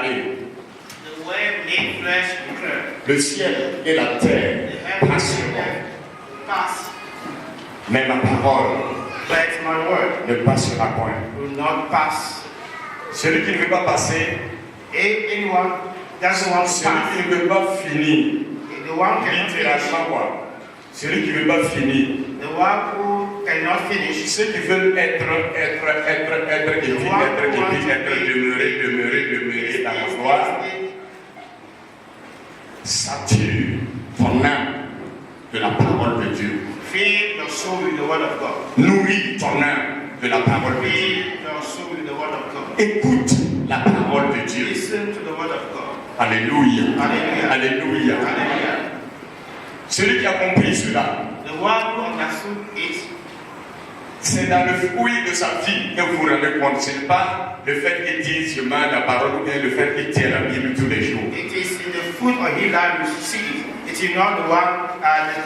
déclaré. The word made flesh declared. Le ciel et la terre The heaven and passeront. earth pass, Mais ma parole but my word ne passera point. will not pass. Celui qui ne veut pas passer, If anyone doesn't want to celui pass, qui ne veut pas finir, the one cannot finish, littéralement quoi, celui qui ne veut pas finir, the one who cannot finish, ceux qui veulent être demeurer dans la gloire, sature ton âme de la parole de Dieu. feed your soul with the word of God. Nourris ton âme de la parole de Dieu. Feed your soul with the word of God. Écoute la parole de Dieu. Listen to the word of God. Alléluia. Alléluia. Alléluia. Hallelujah. Celui qui a compris cela, The one who understood it, c'est dans le fruit de sa vie que vous vous rendez compte. Ce n'est pas le fait qu'il dise je mange la parole ou bien le fait qu'il tient la Bible tous les jours. it is in the fruit of his life you see it. It is not the one,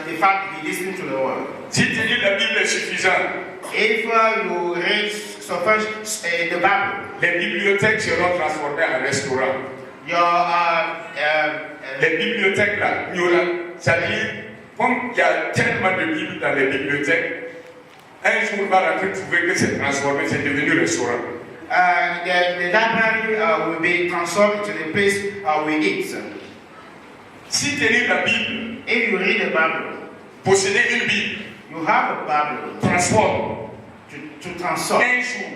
the fact that he listened to the word. Si tu dis la Bible est suffisante, If you read the Bible, les bibliothèques seront transformées en restaurants. your Les bibliothèques là, il y aura, c'est-à-dire, comme il y a tellement de Bibles dans les bibliothèques, un jour on va rentrer trouver que c'est transformé, c'est devenu restaurant. the library will be transformed into the place we eat. Si tu lis la Bible, If you read the Bible, posséder une Bible, you have a Bible transforme. to transform. Un jour,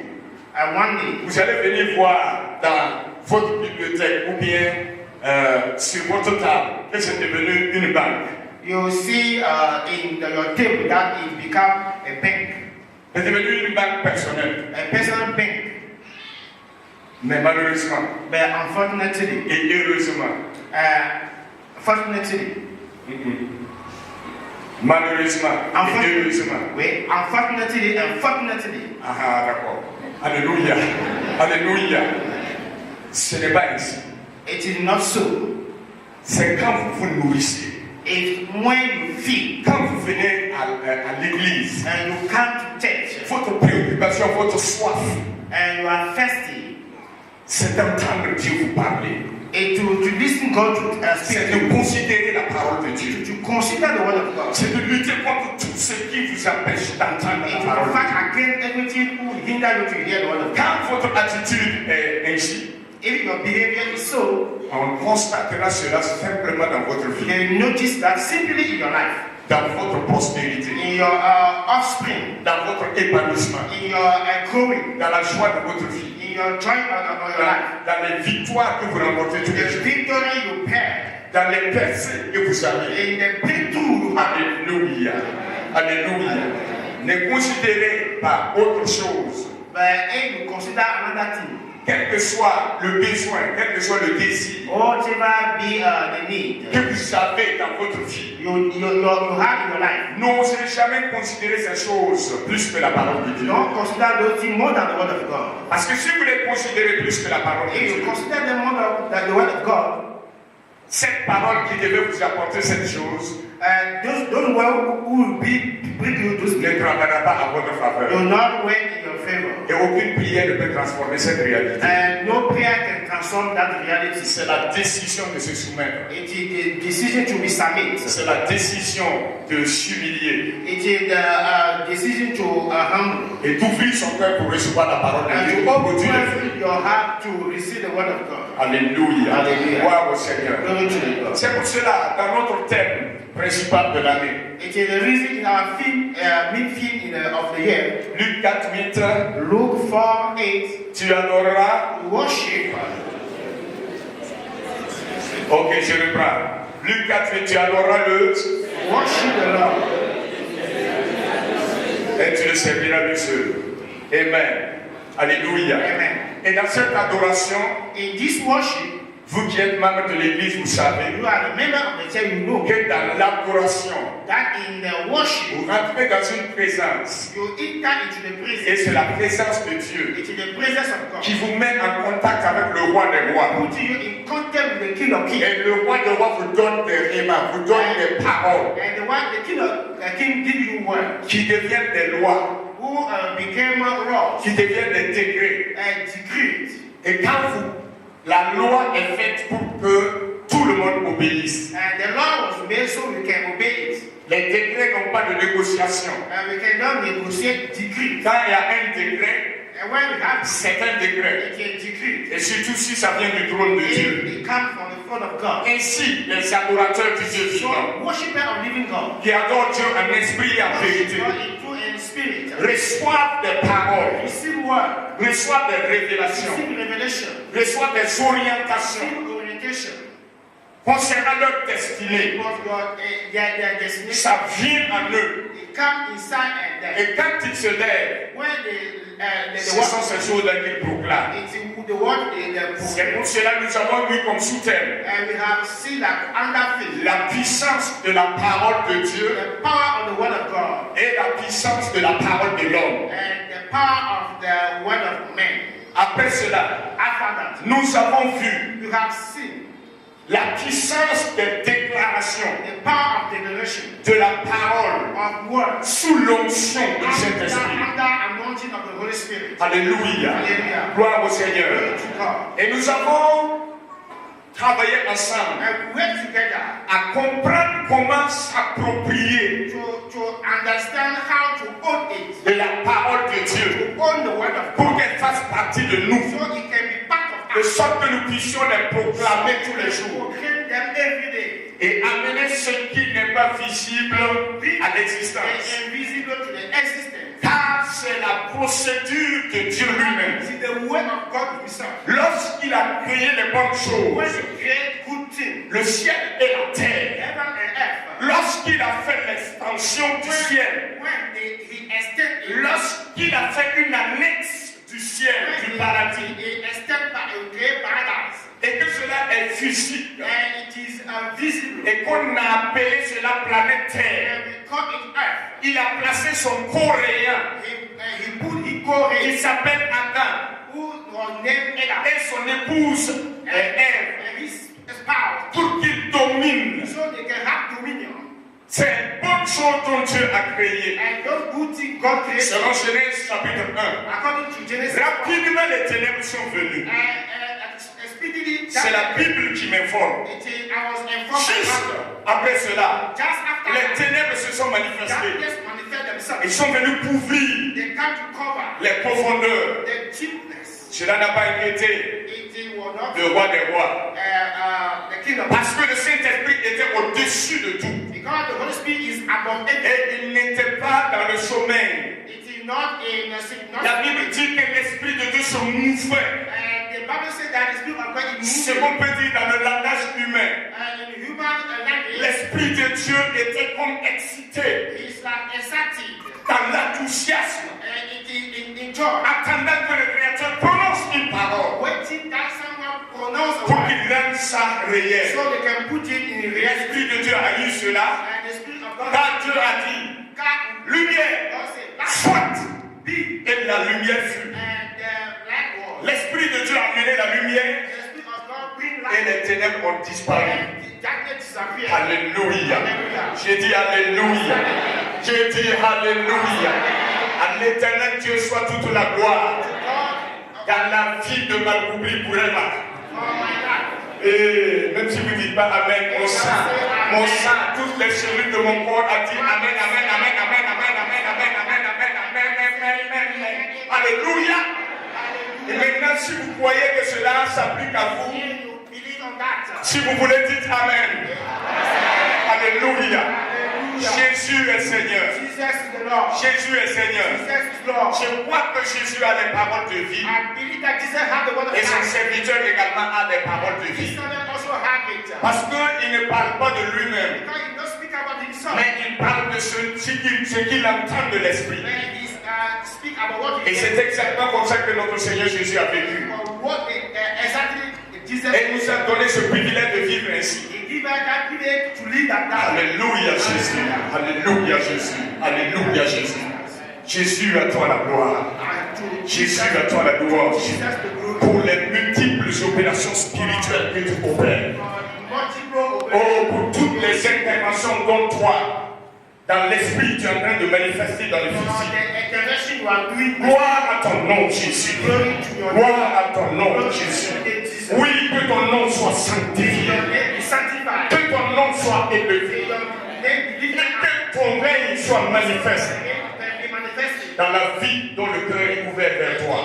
And one day, vous allez venir voir dans votre bibliothèque ou bien sur votre table que c'est devenu une banque. you see your table that it become a bank, C'est devenu une banque personnelle. a personal bank. Mais malheureusement But unfortunately, et heureusement, malheureusement et heureusement. unfortunately, Ah, d'accord. Alléluia. Alléluia. Ce n'est pas ainsi. it is not so. C'est quand vous vous nourrissez, It's when you feed quand vous venez à l'église, and you come to church votre préoccupation, votre soif, and you are thirsty, c'est d'entendre Dieu vous parler. and to listen God to C'est speak to de you, considérer la parole de Dieu. to consider the word of God, C'est de lutter contre tout ce qui vous empêche d'entendre and la to parole de Dieu. fight against everything who hinder you to hear the word of God. Quand votre attitude est ainsi, If your behavior is so, on constatera cela simplement dans votre vie, you notice that simply in your life, dans votre prospérité, in your offspring, dans votre épanouissement, in your growing, dans la joie de votre vie, in your joy of your life, dans les victoires que vous remportez tous les the jours, victory you pay, dans les percées que vous avez. in the breakthrough you have. Alléluia. Alléluia. Ne considérez pas autre chose, But if you consider another thing, quel que soit le besoin, quel que soit le désir whatever be the need que vous avez dans votre vie, you have in your life, n'osez jamais considérer ces choses plus que la parole de Dieu. don't consider those things more than the word of God. Parce que si vous les considérez plus que la parole de If you Dieu, consider them more than the word of God, cette parole qui devait vous apporter cette chose those who will bring you those ne things travaillera pas à votre will faveur. not work in your favor. Et aucune prière ne peut transformer cette réalité. And no prayer can transform that reality. C'est la décision de se soumettre. It is the decision to be submit. C'est la décision de s'humilier It is the decision to humble. et d'ouvrir son cœur pour recevoir la parole de And Dieu. to Oh, Dieu le fait. open your heart to receive the word of God. Alléluia. Alléluia. Gloire au Seigneur. Glory to God. C'est pour cela, dans notre thème principal de l'année, It is the reason in our mid-theme of the year, Luc 4:8, Luke 4:8, tu adoreras. worship. Ok, je reprends. Luc 4:8, tu adoreras Worship the Lord. et tu le serviras lui seul. Amen. Alléluia. Amen. Et dans cette adoration, In this worship, vous qui êtes membre de l'église, vous savez you are the member of the church, you know que dans l'adoration, that in the worship, vous rentrez dans une présence. you enter into the Et presence. c'est la présence de Dieu It is the presence of God. qui vous met en contact avec le roi des rois. Put you in contact with the King of Kings. Et le roi des rois vous donne des rhémas, vous donne des paroles And the King give you word, qui deviennent des lois, who became laws qui deviennent des décrets. and decrees. Et quand la loi obéisse. And the law was made so we can obey it. Les décrets n'ont pas de négociation. And we cannot negotiate decree. Quand il y a un décret, And when we have c'est un décret. it is decree, Et surtout si ça vient du trône de Dieu. it comes from the throne of God. Ainsi, les adorateurs du Dieu vivant, So, worshipper of living God, qui adorent Dieu en esprit et en worship vérité, God in truth and spirit, reçoivent des paroles, receive word, reçoivent des révélations, receive revelation, reçoivent des orientations receive orientation. concernant leur destinée. Because God, their destination, Ça vient en eux. it comes inside and there. Et quand ils se lèvent, When ce the sont word, ces choses-là qu'ils proclament. it's the word in the C'est book. pour cela que nous avons vu comme sous-thème And we have seen that under faith, la puissance de la parole de Dieu the power of the word of God et la puissance de la parole de l'homme. and the power of the word of man. Après cela, After that, nous avons vu you have seen la puissance des déclarations the power of declaration de la parole of words sous l'onction du under Saint-Esprit. anointing of the Holy Spirit. Alléluia. Hallelujah. Gloire au Seigneur. Glory to God. Et nous avons travaillé ensemble And we work together à comprendre comment s'approprier to understand how to own it, de la parole de Dieu own the word of God, pour qu'elle fasse partie de nous, so it can be part of de us. sorte que nous puissions les proclamer tous les jours Proclaim them every day. et amener ce qui n'est pas visible à l'existence. And invisible to the existence. Car c'est la procédure de Dieu lui-même. See the word of God himself. Lorsqu'il a créé les bonnes When choses, he create good things, le ciel et la terre, heaven and earth, lorsqu'il a fait l'extension du ciel, when he extend lorsqu'il a fait une annexe du ciel, du paradis, he extend a great paradise, et que cela est physique, and it is visible, et qu'on a appelé cela planète Terre, and we call it earth. il a placé son coréen, He put his core il s'appelle Adam, who was named Adam, et son épouse Ève, and his spouse, pour qu'ils dominent. so they can have dominion. C'est une bonne chose dont Dieu a créé. And those good things God created, Selon Genèse chapitre 1, according to Genesis, rapidement les ténèbres sont venues. speedily, C'est la Bible qui m'informe. I was informed Juste about après cela, just after les ténèbres se sont manifestées. darkness manifest themselves. Ils sont venus couvrir They come to cover les profondeurs. the cheapness. Cela n'a pas inquiété It was not le roi des rois. the kingdom. Parce que le Saint-Esprit était au-dessus de tout. Because the Holy Spirit is above everything. Et il n'était pas dans le sommeil. It is not in a sick. La Bible dit que l'Esprit de Dieu se mouvait. And the Bible says that the Spirit of God is Ce moving. qu'on peut dire dans le langage humain. In human language, L'Esprit de Dieu était comme excité, it's like excited. dans l'enthousiasme, And it is in joy. attendant que le Créateur prononce une parole Waiting that someone pronounce a pour word. qu'il rende ça réel. So they can put it in reality. L'Esprit de Dieu a eu cela And the Spirit of God, quand Dieu a dit God, lumière, God said, "Light soit, be." et la lumière fut. And the light was. L'Esprit de Dieu a amené la lumière The Spirit of God bring et light. les ténèbres ont disparu. And the darkness disappeared. Alléluia. Alléluia. J'ai dit Alléluia. J'ai dit Alléluia. À l'éternel Dieu soit toute la gloire. God, Dans la vie de Malgoubri pour elle. oh my God. Et même si vous ne dites pas Amen, mon sang, toutes les cellules de mon corps a dit Amen, Amen, Amen, Amen, Amen, Amen, Amen, Amen, Amen, Amen, Amen, Amen. Alléluia. Et maintenant, si vous croyez que cela s'applique à vous, If you believe on that, si vous voulez, dites Amen. Alléluia. Jésus est Seigneur. Jesus is the Lord. Jésus est Seigneur. Jesus is Lord. Je crois que Jésus a les paroles de vie. I believe that Jesus had the word of Et son God. serviteur également a des paroles de His vie. servant also had it. Parce qu'il ne parle pas de lui-même, Because he does speak about himself. mais il parle de ce qu'il entend de l'Esprit. When he speak about what Et he c'est exactement comme ça que notre Seigneur Jésus a vécu. what exactly Jesus Et il nous a donné ce privilège de vivre ainsi. he gave us that privilege to live that life. Alléluia Jésus. Alléluia Jésus. Alléluia Jésus. Jésus à toi la gloire. And to Jésus à toi la louange. Jesus the glory. Pour les multiples opérations spirituelles que tu opères. Multiple Oh, pour toutes les interventions dont toi, dans l'esprit, tu es en train de manifester dans le physique. the intervention you are doing. Gloire à ton nom, Jésus. Glory to your Gloire à ton nom, Jésus. name. Oui, que ton nom soit sanctifié. Your name is sanctified. Que soit élevé. Et que ton règne soit manifeste dans la vie dont le cœur est ouvert vers toi.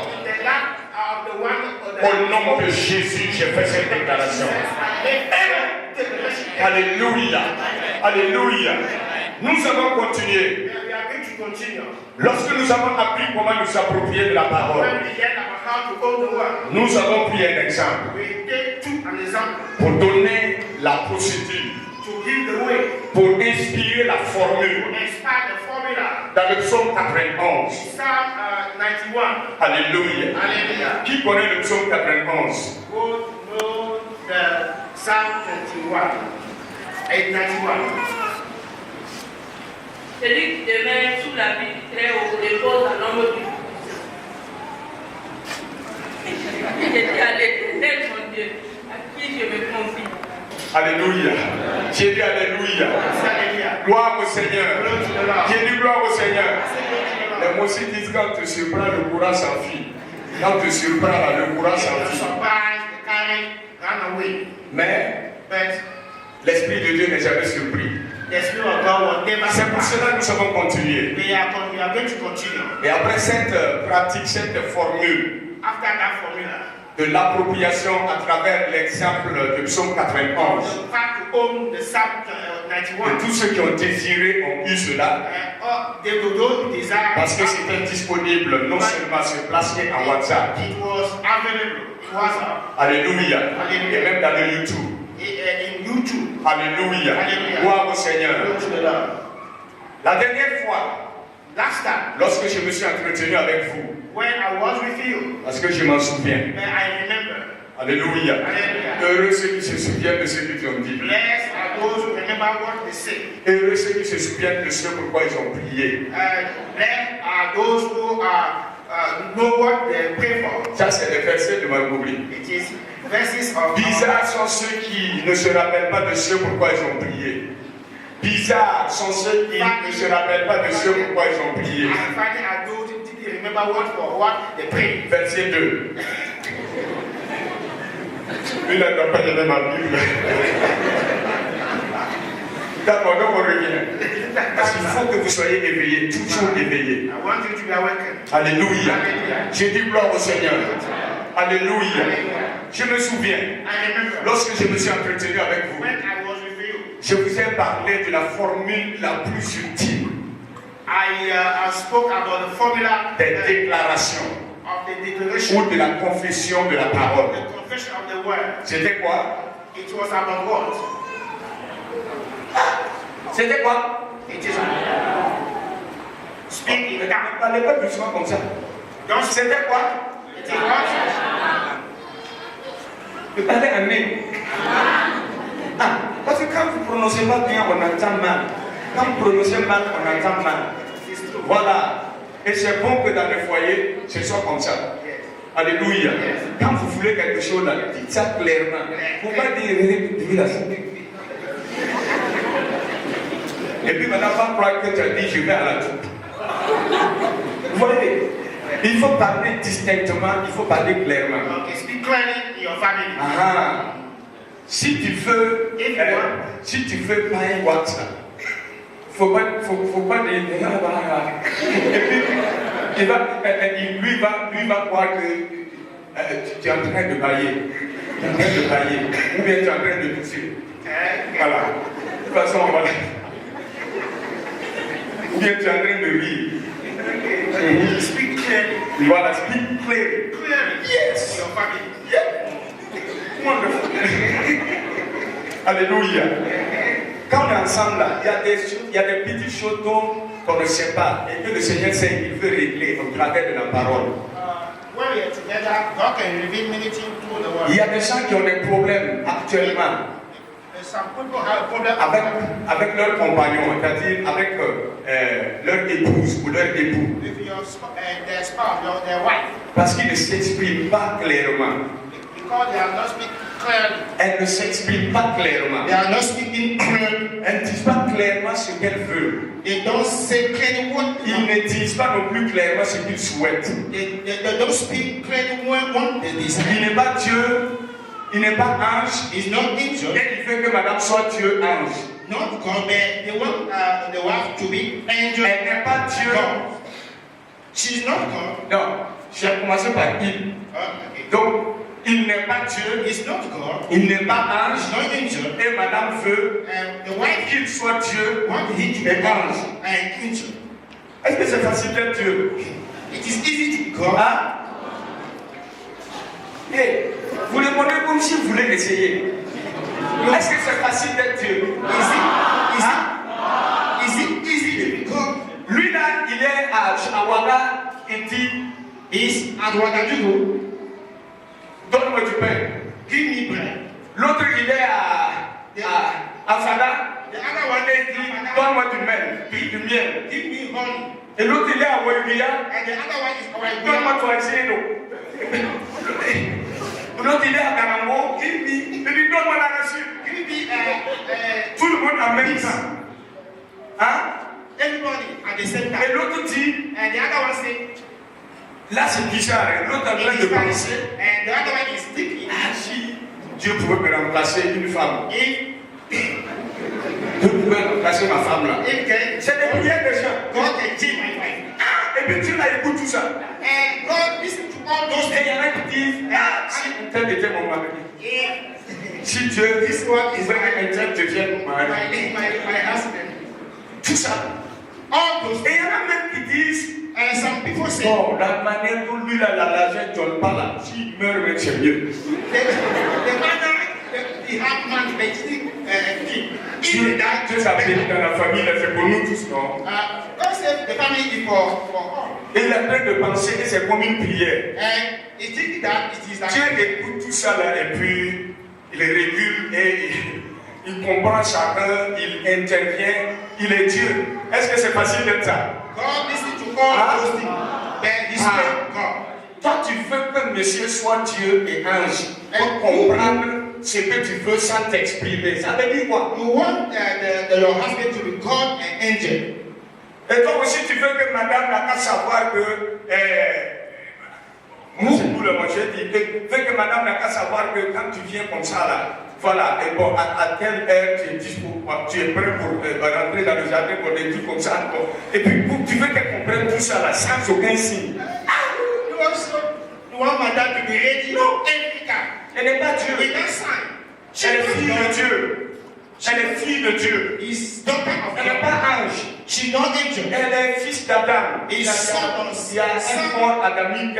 Au nom de Jésus, j'ai fait cette déclaration. Alléluia. Alléluia. Nous allons continuer. Lorsque nous avons appris comment nous approprier de la parole, nous avons pris un exemple pour donner la procédure, pour inspirer la formule dans le psaume 91. Alléluia. Qui connaît le psaume 91? Psalm 91. Celui qui demeure sous la vie du Très-Haut repose à l'ombre du J'ai dit à l'Éternel, mon Dieu, à qui je me confie. Alléluia. J'ai dit Alléluia. Gloire au Seigneur. J'ai dit gloire au Seigneur. Les mots aussi disent quand tu surprends, le courage s'enfuit. Quand tu surprends, le courage s'enfuit. Mais l'Esprit de Dieu n'est jamais surpris. C'est pour cela que nous avons continué. Et après cette pratique, cette formule de l'appropriation à travers l'exemple de Psaume 91, et tous ceux qui ont désiré ont eu cela, parce que c'était disponible non seulement sur place mais en WhatsApp. Alléluia. Et même dans le YouTube. Alléluia. Gloire au Seigneur. La dernière fois, lorsque je me suis entretenu avec vous, parce que je m'en souviens. Alléluia. Heureux ceux qui se souviennent de ce que tu as dit. Heureux ceux qui se souviennent de ce pourquoi ils ont prié. Ça, c'est le verset de Marc-Oubli. Bizarres sont ceux qui ne se rappellent pas de ce pourquoi ils ont prié. Bizarres sont ceux qui ne se rappellent pas de ce pourquoi ils ont prié. Verset 2. Il n'a pas donné ma Bible. D'accord, donc on revient. Parce qu'il faut que vous soyez éveillés, toujours éveillés. Alléluia. J'ai dit gloire au Seigneur. Alléluia. Je me souviens, lorsque je me suis entretenu avec vous, je vous ai parlé de la formule la plus utile des déclarations ou de la confession de la parole. C'était quoi? C'était quoi? Ne parlez pas doucement comme ça. Donc c'était quoi? Ne parlez en même. Parce que quand vous prononcez pas bien, on entend mal. Quand vous prononcez mal, on entend mal. Voilà. Et c'est bon que dans le foyer, ce soit comme ça. Alléluia. Quand vous voulez quelque chose, dites ça clairement. Il ne faut pas dire la et puis maintenant, pas croire que tu as dit je vais à la troupe. Vous voyez, il faut parler distinctement, il faut parler clairement. Si tu veux, pas un WhatsApp, faut pas dire. Et puis, lui va croire que tu es en train de bailler. Tu es en train de bailler. Ou bien tu es en train de tousser. Voilà. De toute façon, voilà. Ou bien tu es en train de rire. Speak clearly. Voilà, speak clearly. Yes. Your family. Yeah. Wonderful. Alléluia. Quand on est ensemble là, il y a des petites choses dont on ne sait pas et que le Seigneur sait qu'il veut régler au travers de la parole. Il y a des gens qui ont des problèmes actuellement avec leur compagnon, c'est-à-dire avec leur épouse ou leur époux. Parce qu'ils ne s'expriment pas clairement. Elles ne s'expriment pas clairement. Elles ne disent pas clairement ce qu'elles veulent. Ils ne disent pas non plus clairement ce qu'ils souhaitent. Il n'est pas Dieu, il n'est pas ange, et il veut que madame soit Dieu ange. not God, but they want the wife to be angel. Elle n'est pas Dieu. God. She's not God. Non, j'ai commencé par il. Okay. Donc, il n'est pas Dieu. He's not God. Il n'est pas ange. He's not angel. Et madame veut The wife qu'il soit Dieu want him to et be ange. an angel. Est-ce que c'est facile d'être Dieu? It is easy to be God. Hein? Hey, vous le prenez comme si vous voulez essayer. Est-ce que c'est facile d'être Dieu? Is it easy to be God? Lui là, il est à Ouaga, il dit, Is at Ouagadougou. donne-moi du pain. Give me bread. L'autre, il est à Fada, The other one is donne-moi du miel. Du miel. give me honey. Et l'autre, il est à Ouaga, And the other one is our donne-moi toi essayer. L'autre, il est à Garango, il dit, donne-moi la reçue. Give me Tout le monde en même temps. Hein? everybody at the same Et time. l'autre dit, And the other one say là c'est bizarre, l'autre en train it de is Spanish. penser, And the other one is thinking si Dieu pouvait me remplacer une femme, if Dieu pouvait remplacer ma femme là. can C'est des prières de gens. God can change my life. Ah, et puis Dieu là écoute tout ça. And God listen to all those Et il y en a qui disent, ah, si un tel était mon mari, si Dieu This one is pouvait qu'un tel devienne mon mari, my husband. tout ça. All those Et il y en a même qui disent, and some people say bon, la manière dont lui là, l'argent ne donne pas là, s'il meurt, mais c'est mieux. the mother the half man makes it Dieu s'appelle dans la famille, c'est pour nous tous, non? God said the family is for all. Et il est en train de penser que c'est comme une prière. And he think that it is Dieu like écoute tout ça là et puis il régule et il comprend chacun, il intervient, il est Dieu. Est-ce que c'est facile d'être ça? God listen to all those things. Then he said God. Toi tu veux que monsieur soit Dieu et ange pour comprendre ce que tu veux sans t'exprimer. Ça veut dire quoi? You want your husband to be God and angel. Et toi aussi tu veux que madame n'a qu'à savoir que c'est nous le manger dit veux que madame n'a qu'à savoir que quand tu viens comme ça là, voilà, et bon, à telle heure tu es dispo, tu es prêt pour rentrer dans le jardin pour des trucs comme ça. Bon. Et puis tu veux qu'elle comprenne tout ça là sans aucun signe. You also want madam to be ready. No, every time. Elle n'est pas Dieu. With that sign. Elle est fille de Dieu. Elle est fille de Dieu. Is daughter of Elle n'est God. pas ange. She not angel. Elle est fils d'Adam. Et Il y a son- un monde adamique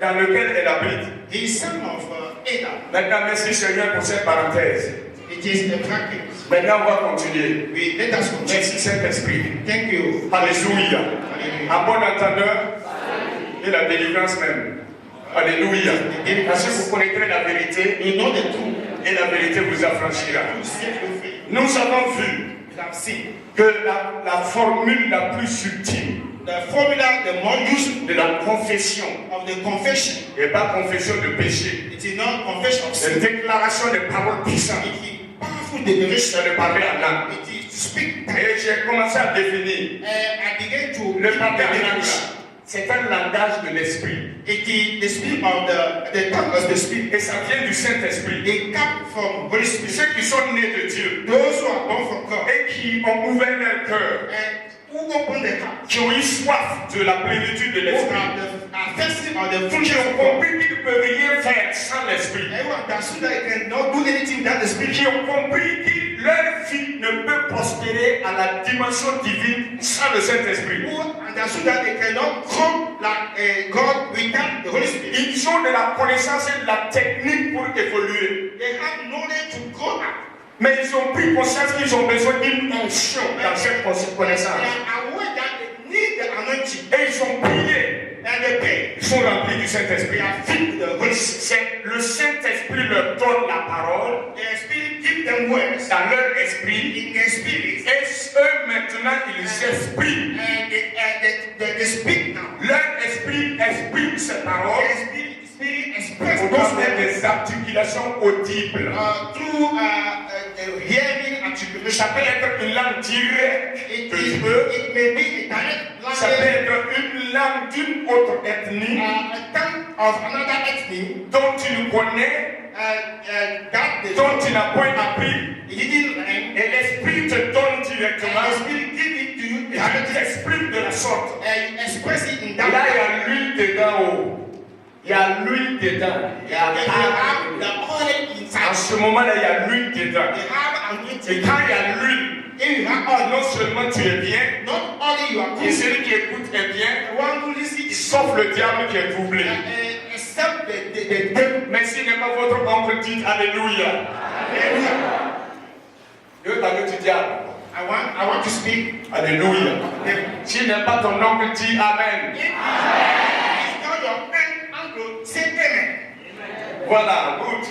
dans lequel elle habite. He is son of Adam. Maintenant, merci Seigneur pour cette parenthèse. It is the practice. Maintenant, on va continuer. Let us continue. Merci Saint-Esprit. Thank you. Alléluia. Hallelujah. En bon entendeur et la délivrance même. Alléluia. Parce que vous connaîtrez la vérité You know the truth. et la vérité vous affranchira. You set you free. Nous avons vu You have seen. que la formule la plus subtile The formula, the more used de la confession of the confession. n'est pas confession de péché, It is not confession of c'est sin. déclaration de paroles puissantes. It is powerful declaration. C'est de parler en langue. It is to speak. Et j'ai commencé à définir I began to le give parler en the langue. definition. C'est un langage de l'esprit. It is the spirit of the tongue of the spirit. Et ça vient du Saint-Esprit. They come from Holy Spirit. Ceux qui sont nés de Dieu Those who are born from God et qui ont ouvert leur cœur, and who open the heart, qui ont eu soif de la plénitude de who l'esprit, are thirsty of the qui fullness ont of God. compris qu'ils ne peuvent rien faire sans l'esprit, Everyone understood that they cannot do anything without the spirit. qui ont compris que leur vie ne peut prospérer à la dimension divine sans le Saint-Esprit. Who understood that they cannot come like God without the Holy Spirit. Ils ont de la connaissance et de la technique pour évoluer. They have knowledge to go up. Mais ils ont pris conscience qu'ils ont besoin d'une onction dans cette They connaissance. are aware that they need the anointing Et ils ont prié. and they pray. Ils sont remplis du Saint-Esprit. They are filled with the Holy Spirit. C'est le Saint-Esprit leur donne la parole The Spirit give them words dans leur esprit. in their spirit. Et eux maintenant ils expriment. And they speak now. Leur esprit exprime ces paroles The Spirit express au those travers words des articulations audibles. through hearing articulation. Ça peut être une langue directe It de Dieu. may be a direct Ça peut language, être une langue d'une autre ethnie a tongue of another ethnic dont tu ne connais, that dont tu n'as point appris. he didn't learn. Et directement. the Spirit give it to you Et tu directly. t'exprimes de la sorte. And you express it in Et that là, il y way. a l'huile dedans. Oh. Il y a l'huile dedans. Il y a And you have the oil En inside. ce moment-là, il y a l'huile dedans. You have Et anointing. quand il y a l'huile, If you have oil, non seulement tu es bien, not only you are et good, celui qui écoute est bien, the one who listens is sauf le diable qui est troublé. except the devil. Mais s'il n'est pas votre oncle, dites Alléluia. Hallelujah. Dieu t'a dit, tu dis Amen. I want to speak. Alléluia. S'il n'est pas ton oncle, dis Amen. If it's not your uncle, say amen. Voilà, good.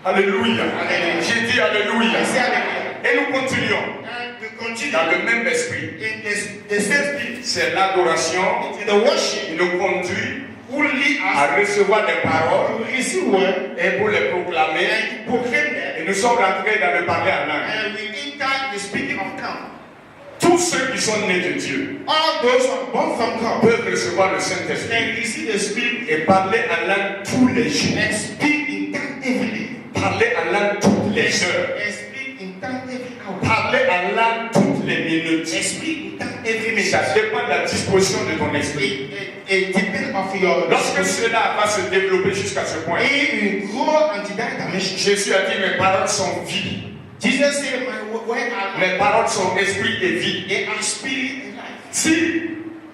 Alléluia. Alléluia. J'ai dit Alléluia. Say hallelujah. Et nous continuons And we continue dans le même esprit. in the same spirit. C'est l'adoration In the worship, qui nous conduit who lead à us recevoir des paroles to receive word et pour les proclamer. and to proclaim them. Et nous sommes rentrés dans le parler en langue. And we enter the speaking of tongues. Tous ceux qui sont nés de Dieu All those who are born from God peuvent recevoir le Saint-Esprit can receive the spirit et parler en langue tous les jours. and speak in tongues every day. Parler en langue toutes les heures. And speak in tongues every hour. Parler en langue toutes les minutes. And speak in tongues every minute. Ça dépend de la disposition de ton esprit. It depends of your Lorsque cela va se développer jusqu'à ce point, If you grow unto that dimension, Jésus a dit, mes paroles sont vie. Jesus said, "My word are Mes paroles sont esprit et vie. they are spirit and life." Si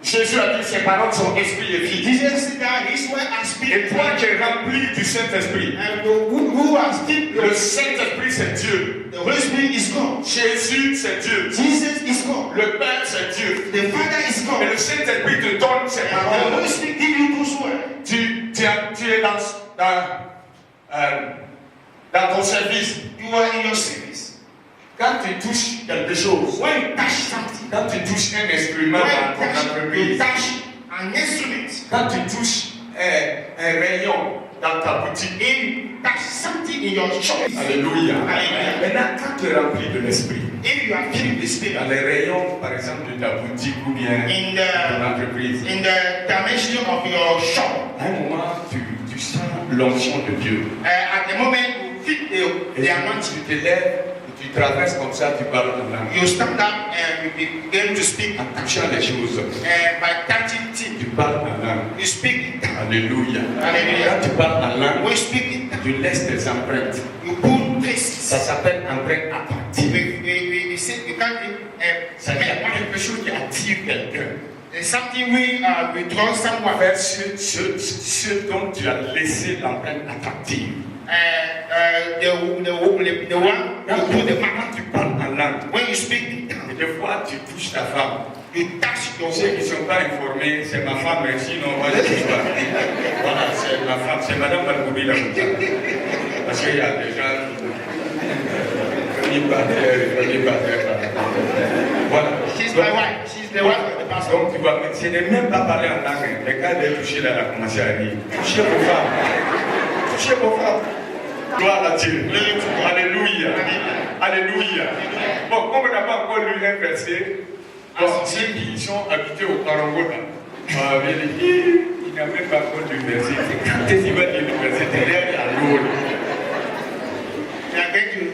Jésus a dit, ses paroles sont esprit et vie, Jesus said that his word are spirit et and toi life. qui es rempli du Saint-Esprit, And who are still le Saint-Esprit c'est Dieu. the Holy Spirit is God. Jésus c'est Dieu. Jesus is God. Le Père c'est Dieu. The Father is God. Et le Saint-Esprit te donne ses And the paroles. Holy Spirit give you those words. Tu es dans ton service. You are in your service. Quand tu touches quelque chose, When you touch something, quand tu touches un instrument dans ton when you entreprise, touch an instrument, quand tu touches un rayon dans ta boutique, if you touch something in your shop, alléluia. Alléluia. Maintenant, quand tu es rempli de l'esprit, if you are filled with the Spirit, dans les rayons, par exemple, de ta boutique ou bien in de ton the entreprise, dimension of your shop, à un moment, tu sens l'onction de Dieu. at the moment you feel Et the anointing, tu te lèves, tu traverses comme ça, tu parles en langue. you stand up and you begin to speak, En touchant les choses, and by touching things, tu parles en langue. you speak in tongues. Alléluia. Alléluia. Quand tu parles en langue, When you speak in tongues, tu laisses tes empreintes. you put Ça traces. s'appelle empreinte attractive. We say we can't Ça veut dire quelque chose qui attire quelqu'un. there's something we draw someone. Vers ce dont tu as laissé l'empreinte attractive. The one you do the mark. Quand tu parles en langue, When you speak in et tongues, des fois tu touches ta femme. you touch your Ceux qui ne wife. sont pas informés, c'est ma femme, mais sinon moi je ne touche pas. Voilà, c'est ma femme, c'est Madame Balboubi là comme ça. Parce qu'il y a des gens. Premier partenaire. Voilà. She's my wife. She's the wife of the pastor. Donc tu vois, mais ce n'est même pas parler en langue. Les gars de toucher là, elle a commencé à dire touchez vos femmes. Touchez vos femmes. Gloire à Dieu. Alléluia. Alléluia. Bon, comme on n'a pas encore lu un verset, bon, ceux qui sont habitués au Parango, il n'a même pas encore lu le verset. Quand est-ce qu'il va lire le verset? Derrière, à l'eau. They are going to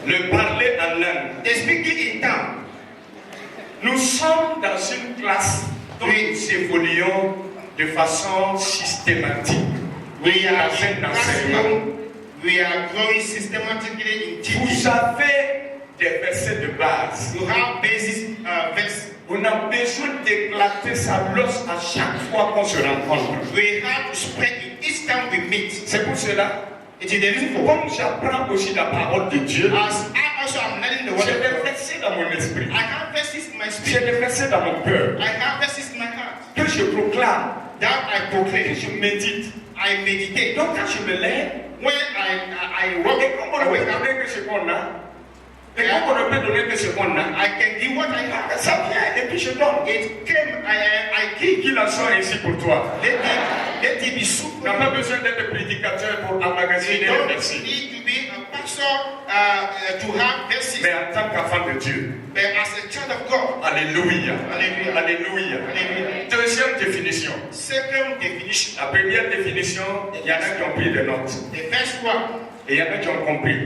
Le parler en langue. they speaking in tongues. Nous sommes dans une classe dont nous évoluons de façon systématique. We are Dans in un enseignement. classroom. We are growing systematically in Vous teaching. avez des versets de base. You have basis verse. On a besoin d'éclater sa losse à chaque fois qu'on se rencontre. We have to spread it each time we meet. C'est pour cela, It is the reason for comme j'apprends aussi la parole de Dieu, as I also am learning the word j'ai of des God. versets dans mon esprit. I have verses in my J'ai spirit. des versets dans mon cœur I have verses in my heart. que je proclame, That I que proclaim. je médite. I meditate. Donc quand je me lève, When I walk, et comme on ne I peut wake up, donner que ce qu'on a, et comme on ne peut donner que ce qu'on a, I can give what I have. ça vient et puis je donne. It came. I give. Qu'il en soit ainsi pour toi. Let it be Tu super. n'as pas besoin d'être prédicateur pour emmagasiner You les don't versets. need to be a pastor to have verses, Mais en tant qu'enfant de Dieu, but as a child of God. alléluia, Alléluia. alléluia. Hallelujah. Deuxième définition. Second definition. La première définition, il y en a qui ont pris des notes. The first one, Et il y en a qui ont compris.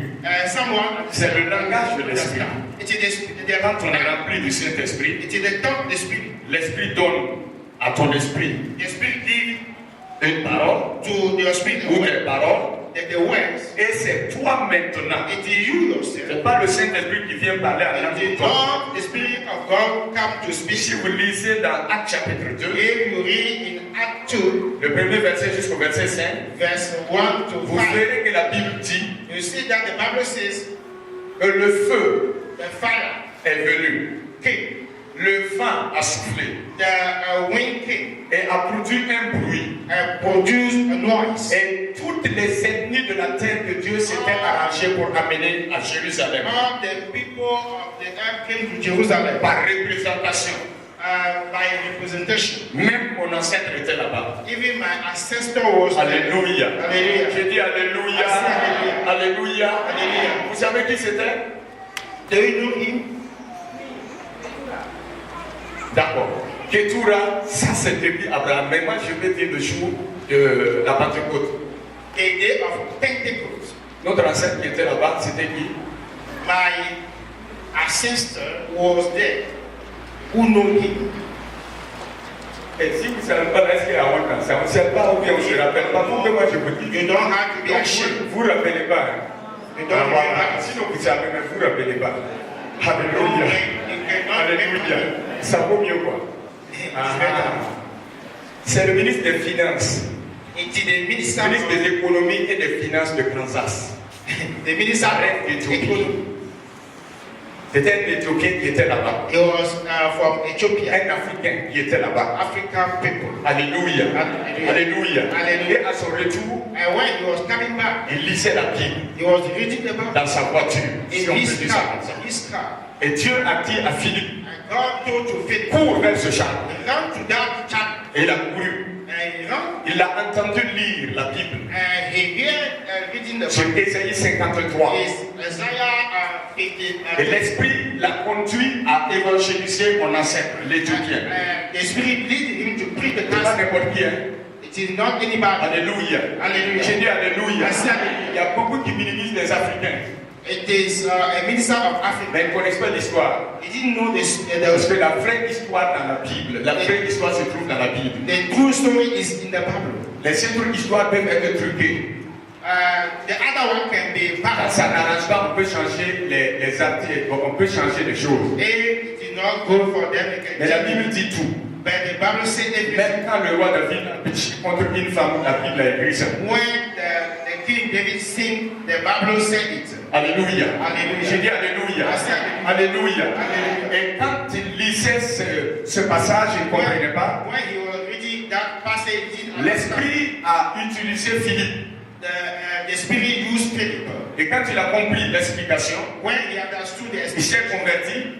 Someone, C'est le langage de l'esprit. it is Quand on est rempli du Saint-Esprit, it is the tongue of the spirit. l'Esprit donne à ton esprit The spirit gives une parole to your spirit ou des paroles. the words. Et c'est toi maintenant. It is you Ce yourself. n'est pas le Saint-Esprit qui vient parler à It is l'âme. not the spirit of God come to speak. Si vous lisez dans Actes chapitre 2, If you read in Act 2, le premier verset jusqu'au verset 5, verse 1 to vous 5, verrez que la Bible dit you see that the Bible says que le feu the fire est venu. came, Le vent a soufflé the wind came, et a produit un bruit. produced a noise. Et toutes les ethnies de la terre que Dieu s'était arrangé pour amener à Jérusalem, All the people of the earth came to Jerusalem par représentation. by representation. Même mon ancêtre était là-bas. Even my ancestor was there. Alléluia. Alléluia. J'ai dit Alléluia. Alléluia. Alléluia. Alléluia. Vous savez qui c'était? Do you know him? D'accord. Ketura, ça c'est depuis Abraham. Mais moi je vais dire le jour de la Pentecôte. A day of Pentecost. Notre ancêtre qui était là-bas, c'était qui? My ancestor was there. Who know him? Et si vous ne savez pas, est-ce qu'il y a honte dans ça? On ne sait pas ou bien on ne se rappelle pas. Faut que moi je vous dis. You don't have to be ashamed. Vous ne vous rappelez pas. Hein? You don't Voilà. have Sinon vous savez, mais vous ne vous rappelez pas. Alléluia. Alléluia. Ça vaut mieux quoi? C'est le ministre des Finances, It is the minister, le ministre des Économies et des Finances de Kansas. the minister Arrête d'Éthiopie. C'était un Éthiopien qui était là-bas. He was from Ethiopia, Un Africain qui était là-bas. African people. Alléluia. Alléluia. Alléluia. Et à son retour, And when he was coming back, il lisait la Bible he was reading the Bible dans sa voiture. Si in on peut his dire ça car. comme ça. His car. Et Dieu a dit à Philippe, And God told to Philip, cours vers ce char. run to that chapel. Et il a couru. And he ran. Il a entendu lire la Bible. And he heard reading the Sur Bible. Ésaïe 53. Is Isaiah 50. Et l'Esprit l'a conduit à évangéliser mon ancêtre, l'Éthiopien. The Spirit leading him to preach the C'est pas gospel. n'importe qui, hein? It is not anybody. Alléluia. Alléluia. J'ai dit Alléluia. Merci, alléluia. Il y a beaucoup qui minimisent les Africains. It is a minister of Africa. Mais ils ne connaissent pas l'histoire. He didn't know this. Parce que la vraie histoire dans la Bible, la vraie histoire se trouve dans la Bible. The true story is in the Bible. Les autres histoires peuvent être truquées. The other one can be Quand bad. ça n'arrange pas, on peut changer les articles, on peut changer les choses. If it did not go for them, they Mais can la change Bible it. dit tout. But the Bible says everything. Même quand le roi David a péché contre une femme, la Bible a écrit ça. When the King David sinned, the Bible said it. Alléluia. Alléluia. J'ai dit Alléluia. Merci, Alléluia. Alléluia. Et quand il lisait ce passage, il ne comprenait pas. When he was reading that passage, he didn't understand. L'Esprit a utilisé Philippe. The Spirit used Philip. Et quand il a compris l'explication, When he understood the il s'est converti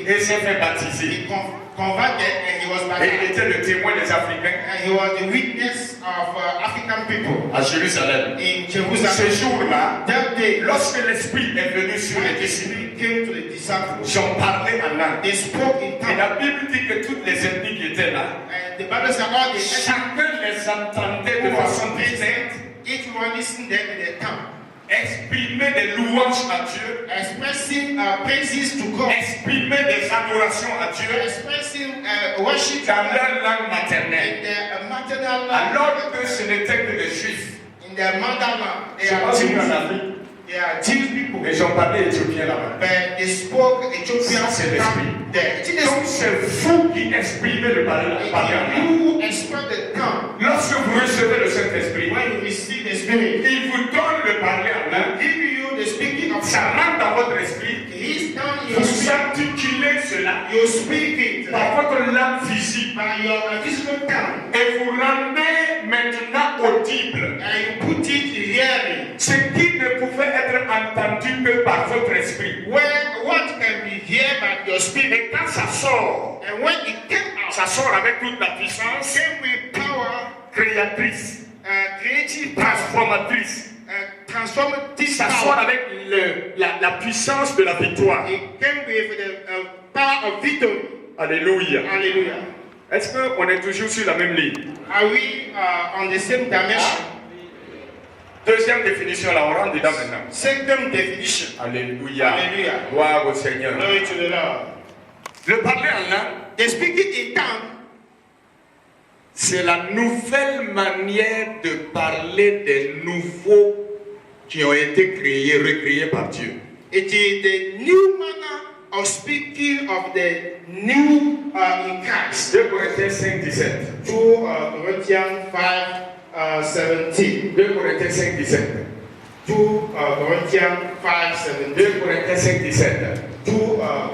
et s'est fait baptiser. he converted and he was Et il baptized. était le témoin des Africains And he was the witness of African people à Jérusalem. in Ce Jerusalem. jour-là, That day, lorsque l'Esprit est venu sur when les the disciples, Spirit came to the disciples, ils ont parlé en langue. they spoke in Et tongues. la Bible dit que toutes les ethnies qui étaient là, And the Bible said all the chacun les entendait de façon distincte each one listened them in their tongue, exprimer des louanges à Dieu, expressing praises to God, exprimer des adorations à Dieu expressing worship dans leur langue maternelle. in their maternal language. Alors que ce n'était que des Juifs. In their motherland, they Je are pense Jews. en Afrique. They are Jewish people. Et ils ont parlé éthiopien là-bas. But they spoke Ethiopian Ça, c'est l'esprit. there. It is Donc c'est vous qui exprimez le parler en langue. you express the tongue. Lorsque vous recevez le Saint-Esprit, When you receive the Spirit, il vous donne le parler en langue. give you the speaking of Ça rentre dans votre esprit. His tongue in your Vous spirit. articulez cela You speak it par votre langue physique. by your physical tongue. Et vous rendez maintenant audible And you put it in hearing. ce qui ne pouvait être entendu que par votre esprit. When what can be heard by your spirit, Et quand ça sort, and when it came out, ça sort avec toute la puissance came with power, créatrice, creative power, transformatrice. transformative Ça sort power. avec la puissance de la victoire. It came with the power of victory. Alléluia. Hallelujah. Est-ce qu'on est toujours sur la même ligne? Are we on the same dimension? Deuxième définition, là, on rentre dedans maintenant. Second definition. Alléluia. Alléluia. Gloire au Seigneur. Glory to the Lord. Le parler en langue, The speaking in tongue c'est la nouvelle manière de parler des nouveaux qui ont été créés, recréés par Dieu. it is the new manner of speaking of the new in Christ. 2 Corinthiens 5, 17. 2 Corinthians 5, 17. 2 Corinthiens 5, 17. 2 Corinthians 5, 17. 2 Corinthiens 5, 17. 2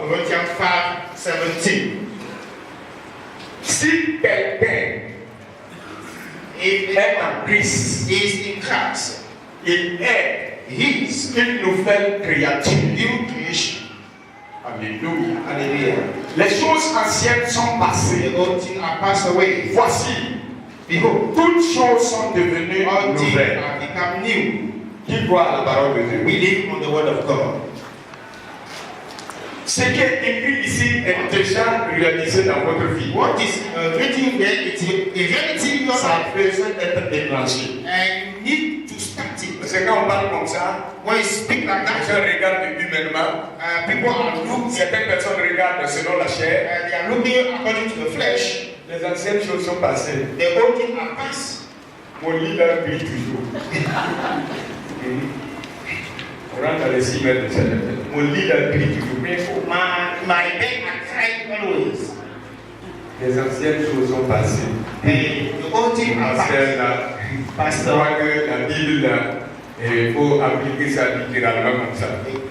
Corinthians 5, 17. Si quelqu'un If est en Christ, is in Christ, il est he is une nouvelle créature. new creation. Alléluia. Hallelujah. Les choses anciennes sont passées. The old things are passed away. Voici, Behold, toutes choses sont devenues all things nouvelles. have become new. Qui croit à la parole de Dieu? We live on the word of God. Ce qui est écrit ici est déjà réalisé dans votre vie. What is written there is a reality in your Ça life, a besoin d'être déclenché. and you need to start it. Parce que quand on parle comme ça, When you speak like les that, gens regardent humainement. people are looking. Certaines personnes regardent selon la chair. They are looking according to the flesh. Les anciennes choses sont passées. The old things are past. Mon leader brille toujours. On rentre dans les 6 mètres de cette tête. Mon leader brille toujours. Mais My bed are crying always. les anciennes choses sont passées. And the old things are Anciennes past. là, je Pastor, crois que la Bible là, il faut appliquer ça littéralement comme ça.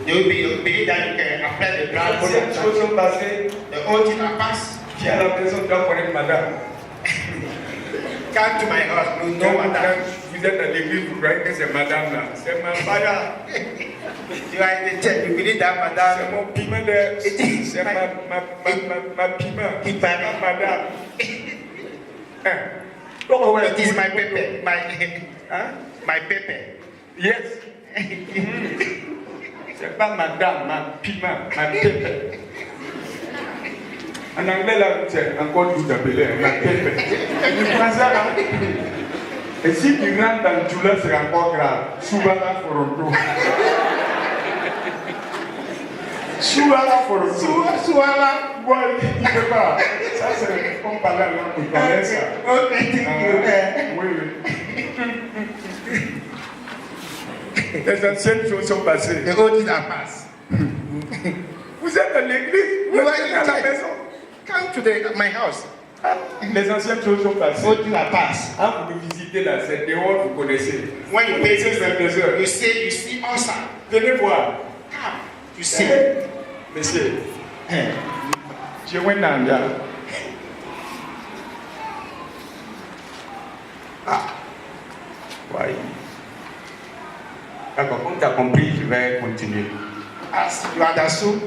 they will believe that you can apply the Les ground. anciennes choses sont passées. The old things are past. Qui a l'impression de connaître madame? Come to my house, no, Non, no madame, matter. vous êtes à l'église, vous croyez que c'est madame là. C'est ma madame. You are in the church, you believe that C'est madam. mon piment de. C'est ma piment. It C'est ma madame. Hein? Oh, ouais. is my pepper. Hein? My pepper. Yes. C'est pas madame, ma piment, ma pépé. En anglais, là, c'est encore tout appelé, ma pépé. Tu prends ça, là. Et si tu rentres dans le douleur, c'est encore grave. Soubala Foronto. Soubala Foronto. Suala. Moi, il ne peut pas. Ça, c'est comme parler à l'homme, il connaît ça. Okay, thank you. Oui, oui. Les anciennes choses sont passées. The old things are past. Vous êtes à l'église, vous You are êtes in à la church. maison. Come to my house. Les anciennes choses sont passées. Old things are past. Ah, vous nous visitez là, c'est dehors, vous connaissez. When you Vous pay vers 2 heures. you see outside. Venez voir. Come, you see. Monsieur, je vais dans là. Ah, oui. D'accord, comme tu as compris, je vais continuer. As you understood,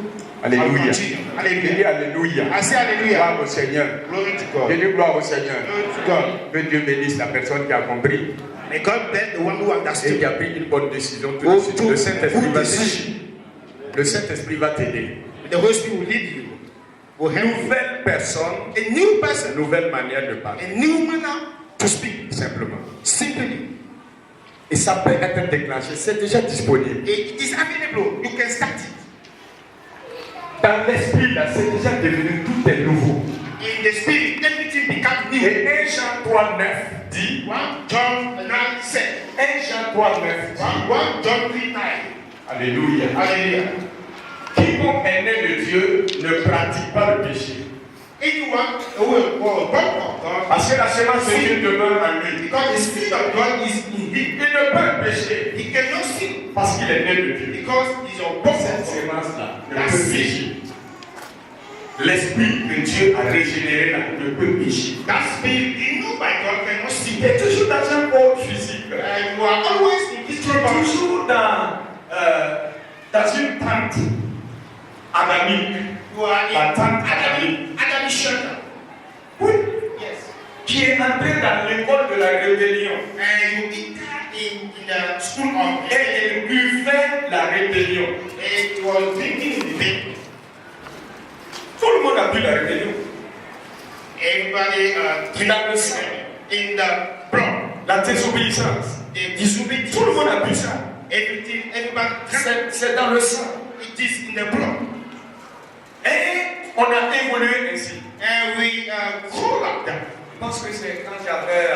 Alléluia. I'll continue. Je Hallelujah. dis Alléluia. I say hallelujah. Gloire au Seigneur. Glory to Je God. dis gloire au Seigneur. Glory to God. Que Dieu bénisse la personne qui a compris May God bless the one who et understood. qui a pris une bonne décision tout Go de suite. to Le Saint-Esprit good va decision. t'aider. Le Saint-Esprit va t'aider. The Holy Spirit will lead you. Will help you. Nouvelle personne, A new person, nouvelle manière de parler. a new manner to speak. Simplement. Simply. Et ça peut être déclenché, c'est déjà disponible. It is available. You can start it. Dans l'esprit, là, c'est déjà devenu, tout est nouveau. In the spirit, everything becomes new. Et 1 Jean 3, 9 dit, 1 John 9 said. 1 Jean 3, 9 dit, 1 John 3 9. Alléluia. Hallelujah. Quiconque est né de Dieu ne pratique pas le péché. Anyone who will born of God, Parce que la semence de Dieu demeure en lui. because the spirit of God is in Il him, ne peut pécher he cannot sin parce qu'il est né de Dieu. because he's a born Cette of God. semence-là ne peut pécher. L'esprit que Dieu a régénéré là ne peut pécher. That spirit in you by God cannot sin. Il est toujours dans un corps physique. And you are always in this trouble. Toujours dans une tente adamique. You are in La tente adamique. Adamic shelter. Oui. Yes. Qui est entré dans l'école de la rébellion. And you enter in the school of Et il buvait la rébellion. and you are drinking in the bed. Tout le monde a bu la rébellion. Everybody Dans le sang. in the blood. La désobéissance. they disobey. Tout le monde a vu ça. Everybody, C'est dans le sang. it is in the blood. Et on a évolué ainsi. And we grow like that. Je pense que c'est quand j'avais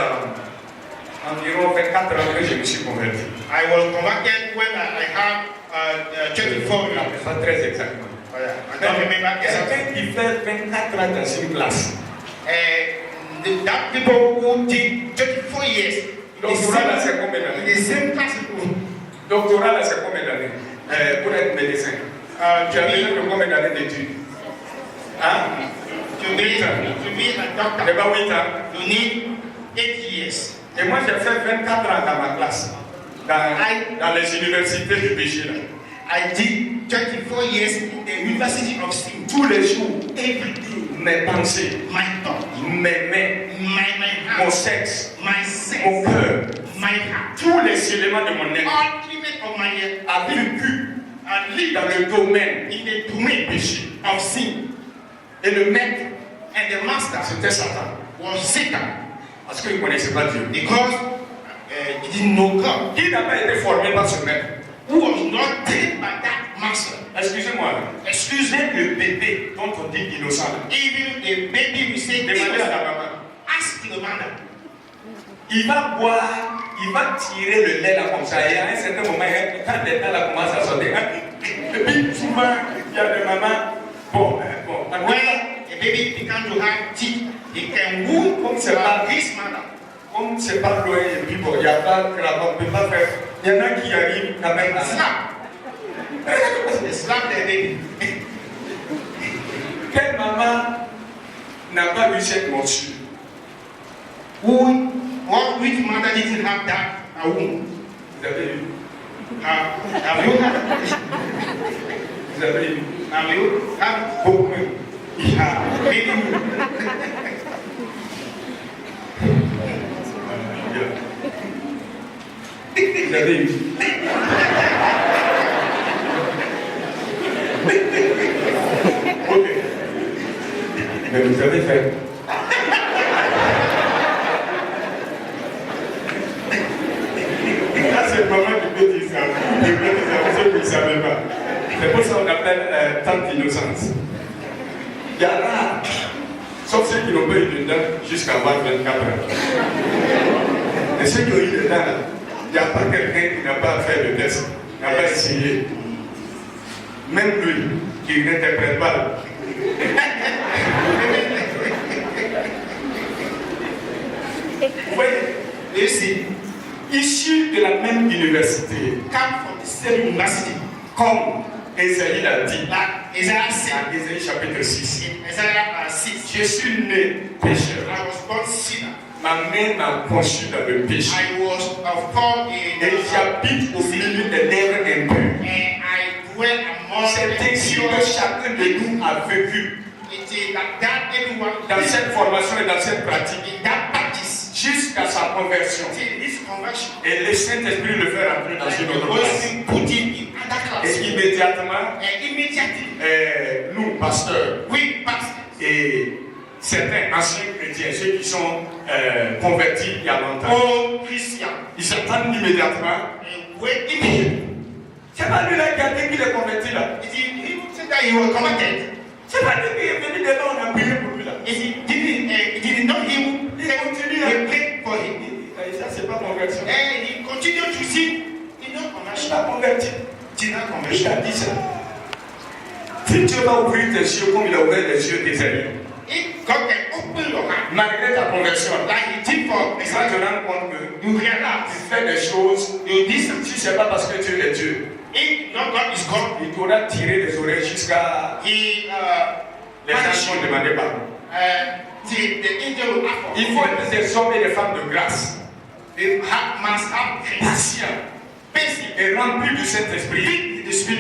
environ 24 ans que je me suis converti. I was converted when I had 24 years. Pas très exactement. Oh, yeah. I don't remember exactly. Quelqu'un qui fait 24 ans dans une classe. That people who did 24 years Doctorat là, c'est combien in d'années? the same class. Doctorat là, c'est combien d'années? Pour être médecin. Tu as besoin de combien d'années d'études? Hein? To be a doctor, Eh bien 8 ans. you need 8 years. Et moi j'ai fait 24 ans dans ma classe. Dans les universités du péché là. I did 24 years in the University of Sin. Tous les jours, every day, mes pensées, My thought, mes mains, my mon heart, sexe, my mon sense, cœur, my heart, tous les éléments de mon être all element of my head a vécu and live dans le domaine in the du domain péché. of sin. Et le maître, And the master c'était Satan. was Satan Parce qu'il ne connaissait pas Dieu. because he didn't know God. Qui n'a pas été formé par ce maître? Who was not trained by that master. Excusez-moi. Excuse me, Même le bébé dont on dit innocent, even a baby will say, demandez à la maman. ask the mother. Il va boire, il va tirer le lait là comme ça. Et à un certain moment, quand le lait là commence à sortir, et puis souvent, il y a des mamans, bon. When a baby began to have teeth, he can wound Comme c'est pas his mother. Comme c'est pas loin, et puis bon, il n'y a pas de la on ne peut pas faire. Il y en a qui arrivent quand même à Slap. They slap the baby. Quelle maman n'a pas eu cette morsure? Which mother didn't have that wound? Vous avez eu? Have you had? Vous avez eu? Have you had? Beaucoup. Maybe. Vous avez eu? Ok. Mais vous avez fait. Là, c'est maman qui peut dire ça. Qui peut dire ça, ceux qui ne savaient pas. C'est pour ça qu'on appelle tante d'innocence. Il y en a, sauf ceux qui n'ont pas eu de dents jusqu'à avoir 24 ans. Et ceux qui ont eu des dents, il n'y a pas quelqu'un qui n'a pas fait le test, n'a pas essayé. Même lui, qui n'interprète pas. Vous voyez, Ici, issus de la même université, come from the same university. comme Ésaïe l'a dit, Like Isaiah said dans Ésaïe chapitre 6. in Isaiah 6, Je suis né pécheur. I was born sinner. Ma mère m'a conçu dans le péché. I was of God in Et j'habite au milieu des lèvres impures. and I dwell among C'est ainsi que chacun de nous a vécu It is like that everyone dans cette formation et dans cette pratique in that practice jusqu'à sa conversion. till this conversion. Et le Saint-Esprit le fait rentrer dans And une the autre Holy place. Spirit put him in other class. Et immédiatement, And immediately, nous, pasteurs we pastors et certains anciens chrétiens, ceux qui sont convertis il y a longtemps, all Christians, ils s'attendent immédiatement. and wait immediately. C'est pas lui là qui a dit qu'il est converti là. It is he who said that he was converted. C'est pas lui qui est venu devant, on a prié pour lui là. It is not he who Il continue à we prayed for him. Et ça, c'est pas conversion. And he continued to sin. He not Il conversion. n'a pas converti. Did not Il conversion. a dit ça. Si Dieu va ouvrir tes yeux comme il a ouvert les yeux des amis, If God can open your heart malgré ta conversion, like he did for tu vas te Israel, rendre compte que you realize tu fais des choses, you did something. si c'est pas parce que Dieu est Dieu, If not God is God, il t'aura tiré les oreilles jusqu'à he les anges vont demander pardon. the angel will ask for Il faut être des hommes et des femmes de grâce, must have grace, patients patient, et remplis du Saint-Esprit,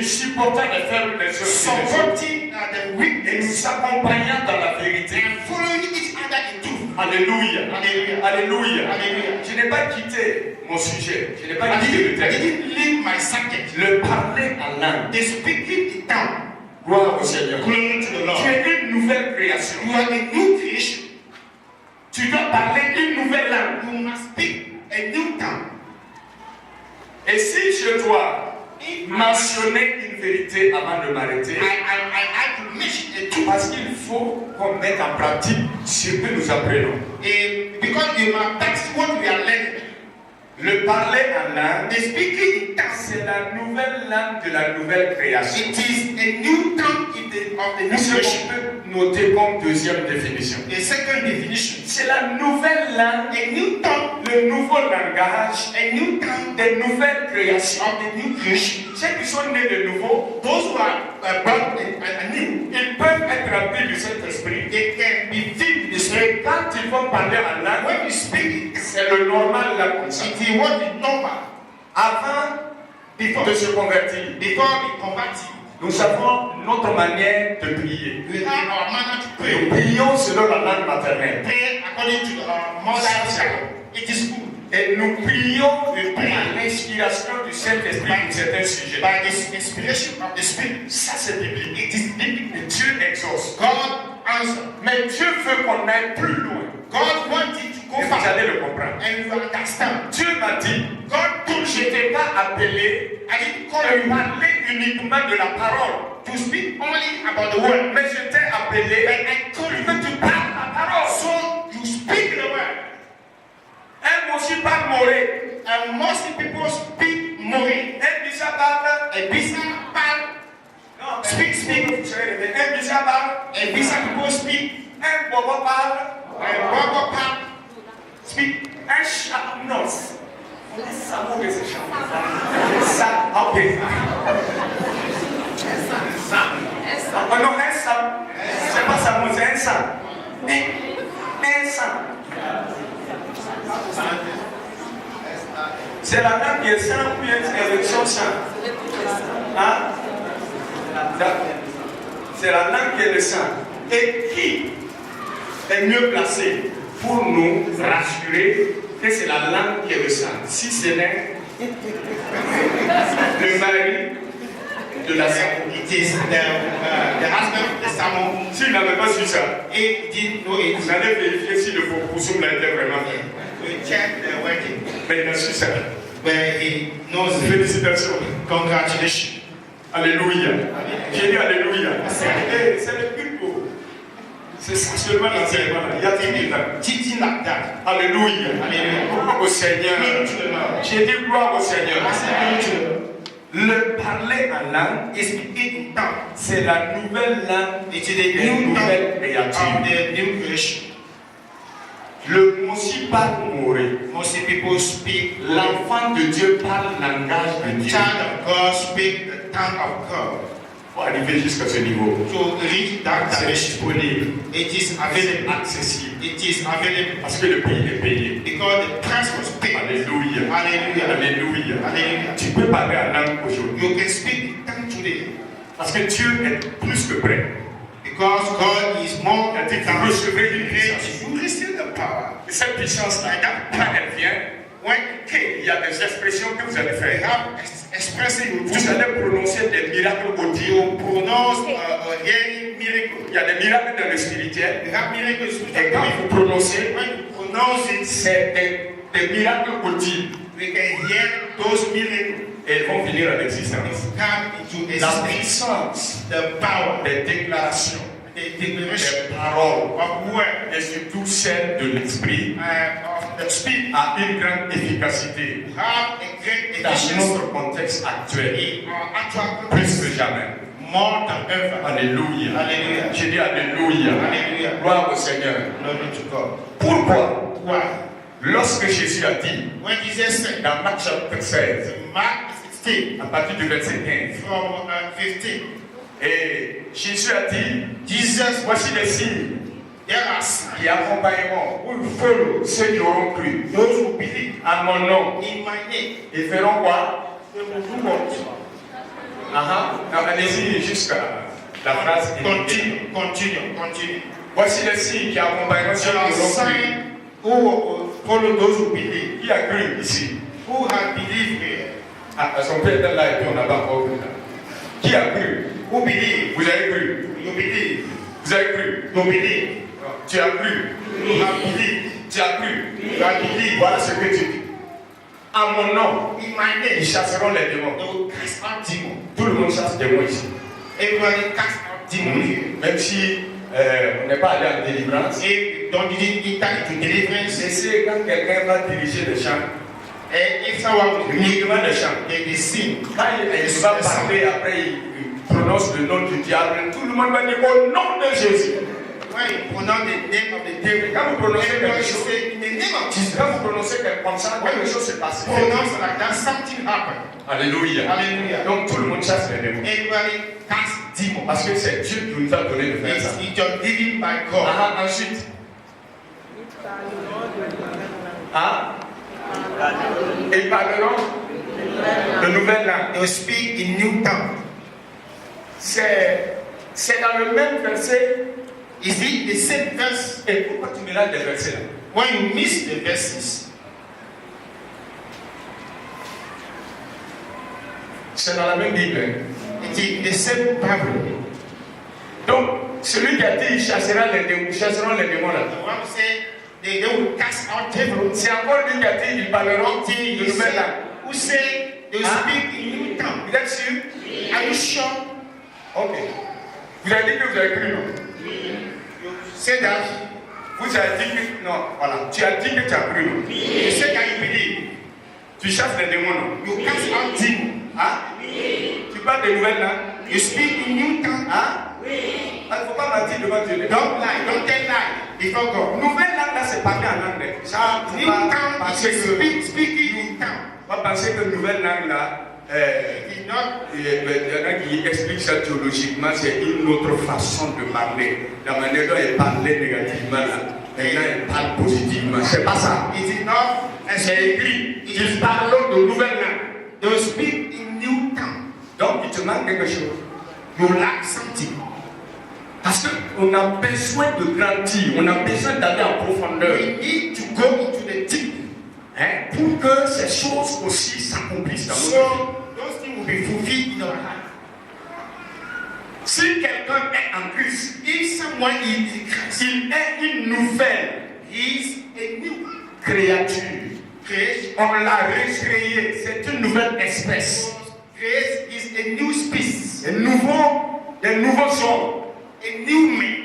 supportant les faibles des hommes supporting the weak et nous accompagnant dans la vérité. and following each other in truth. Alléluia. Hallelujah. Alléluia. Hallelujah. Je n'ai pas quitté mon sujet. Je n'ai pas I quitté le didn't, I texte. didn't leave my subject. Le parler en langue. They speaking it down. Gloire au Seigneur. Glory to the Tu Lord. es une nouvelle création. You are a new creation. Tu dois parler une nouvelle langue. You must speak a new tongue. Et si je dois mentionner une vérité avant de m'arrêter, I to mention a truth. parce qu'il faut qu'on mette en pratique ce que nous apprenons. Because you must practice what we are learning. Le parler en langue, The speaking in tongues, c'est la nouvelle langue de la nouvelle création. it is a new tongue of the new Ce creation. qu'on peut noter comme deuxième définition. A second definition. C'est la nouvelle langue, A new tongue, le nouveau langage a new tongue des nouvelles créations. of the new creation. Ceux qui sont nés de nouveau, Those who are born anew, ils peuvent être remplis du Saint-Esprit. they can be filled with the Spirit. Quand ils vont parler en langue, When you speak, c'est le normal là comme ça. it is what is normal. Avant de se convertir, Before we convert, nous avons notre manière de prier. we have our manner to Nous pray. prions selon la langue maternelle. Pray according to our mother's tongue. It is good. Et nous prions par l'inspiration du Saint-Esprit pour certains sujets. By the inspiration of the Spirit. Ça, c'est biblique. It is biblical. Et Dieu exauce. God answers. Mais Dieu veut qu'on aille plus loin. God wants you to Et go vous far. allez le comprendre. And you understand. Dieu m'a dit, God told je you, n'étais pas appelé I didn't call à you parler uniquement de la parole. to speak only about the word. Mais je t'ai appelé But I told you que tu parles la parole. so you speak the word. Un aussi parle moré. And most people speak more. Un bisa parle. A business parle. Non, Speak. un bisa parle. A business people speak. Un bobo parle. A Bible parle. Speak. Un chat. Non. Ça mot que c'est chat. Ça. Ok. Ça. Oh non, un ça. C'est pas ça, c'est un ça. Un ça. C'est la langue qui est sans ou bien élection sans. Hein? C'est la langue qui est le sang. Et qui est mieux placé pour nous rassurer que c'est la langue qui est le sang, si ce n'est le mari de la sang. It is the husband of the sermon. S'il n'avait pas su ça, He didn't know it. vous allez vérifier si le proposum l'a été vraiment fait. We check the wedding. Mais il a su ça. Where he knows it. Félicitations. Congratulations. Alléluia. J'ai dit Alléluia. C'est le plus beau. C'est ça seulement l'enseignement. Il y a des là. Teaching like that. Alléluia. Alléluia. Gloire au Seigneur. Glory to the Lord. J'ai dit gloire au Seigneur. I say glory to the Lord. Le parler en langue, Is speaking in tongue. c'est la nouvelle langue It is des the new nouvelles tongue créatures. of the new creation. Le Moshi parle moré. Most people speak. L'enfant de Dieu parle le langage de The Dieu. child of God speak the tongue of God. Pour arriver jusqu'à ce niveau, To reach that c'est direction, disponible, it is c'est available. accessible, It is available parce que le prix est payé. because the price was paid. Alléluia. Hallelujah. Alléluia. Hallelujah. Tu peux parler en langue aujourd'hui. You can speak in tongue today Parce que Dieu est plus que prêt. because God is more Il a dit que than vous recevrez une puissance. you receive the power. Et cette puissance-là, quand elle vient, When it came, il y a des expressions que vous allez you faire. have expressing Vous allez prononcer des miracles audibles. you pronounce hearing miracle. Il y a des miracles dans le spirituel. You have miracles Et quand vous prononcez, when you pronounce it, c'est des miracles audibles. we can hear those miracles Et ils vont venir à l'existence. come into La existence. puissance The power, des déclarations, the declaration des paroles, of word, et surtout celle de l'esprit, of the spirit a une grande efficacité have a great dans efficiency notre contexte actuel, in our actual plus context que jamais. more than ever. Alléluia. Hallelujah. J'ai dit Alléluia. Alléluia. Gloire au Seigneur. Glory to God. Pourquoi? Why? Lorsque Jésus a dit, When Jesus said, dans Marc chapitre 16, Mark 16, à partir du verset 15, from 15, et Jésus a dit, Jesus, voici les signes there are signs. qui accompagneront ou follow ceux qui auront cru Those who believe à mon nom. in my name, Ils feront quoi? they will do what? Non, allez-y jusqu'à la phrase. Continue, continue, continue. Voici les signes qui accompagneront ceux There are qui auront cru. signs who will follow those who believe. Qui a cru ici? Who have believed here? Ah, son père est là et puis on n'a pas encore cru là. Qui a cru? Who believe? Vous avez cru? You believe. Vous avez cru? You believe. Tu as cru? You have believed. Tu as cru? You have believed. Voilà ce que tu dis. En mon nom, In my ils name, chasseront les démons. they will cast out demons. Tout le monde chasse des démons ici. Everybody cast out demons here. Même si on n'est pas allé en délivrance. If don't didn't enter into deliverance, C'est quand quelqu'un va diriger le chant, if someone will lead uniquement le chant. they sing. Quand il va parler, après il prononce le nom du diable, tout le monde va dire au nom de Jésus. When you pronounce the name of the devil, Quand vous prononcez everybody quelque chose, say in the name of Jesus. quand vous prononcez comme ça, quelque chose se passe. Pronounce like that, something happened. Alléluia. Hallelujah. Donc tout le monde chasse les démons. Everybody cast demons. Parce que c'est Dieu qui nous a donné de faire ça. It's just given by God. Ensuite. Ils parleront de nouvelles langues. They will speak in new tongue. C'est dans le même verset. Is it the same verse? Et pourquoi tu mélanges les versets là? When you miss the verses, C'est dans la même Bible. it is the same Bible. Donc, celui qui a dit il chassera les démons, chasseront les démons là. The one who say they will cast out devils. C'est encore lui qui a dit ils parleront de He nouvelles said, langues. who say they will speak in new tongue. Vous êtes sûr? Are you sure? Ok. Vous avez dit que vous avez cru, non? You say that. Vous avez dit que. Non, voilà. Tu as dit que tu as cru, non? You say that you believe. Tu chasses les démons, non? You cast out demons. Hein? Tu parles de nouvelles langues? You speak in new tongue. Hein? Il ne faut pas mentir devant Dieu. Don't lie. Don't tell lie before God. Nouvelle langue là, c'est parler en anglais. Ça, New tongue is speaking in tongue. On va penser que nouvelle langue là, It is not. il y en a qui expliquent ça théologiquement, c'est une autre façon de parler. La manière dont elle parlait négativement là, maintenant elle parle positivement. C'est pas ça. It is not. C'est écrit. Ils parlent de nouvelles langues. They will speak in new tongue. Donc il te manque quelque chose. You lack something. Parce qu'on a besoin de grandir, on a besoin d'aller en profondeur. We need to go into the deep. Hein, pour que ces choses aussi s'accomplissent dans notre vie. So those things will be fulfilled in our life. Si quelqu'un est en Christ, If someone is in Christ, il est une nouvelle he is a new créature. creation. On l'a recréé, c'est une nouvelle espèce. Grace is a new species, Des nouveaux hommes, a new man,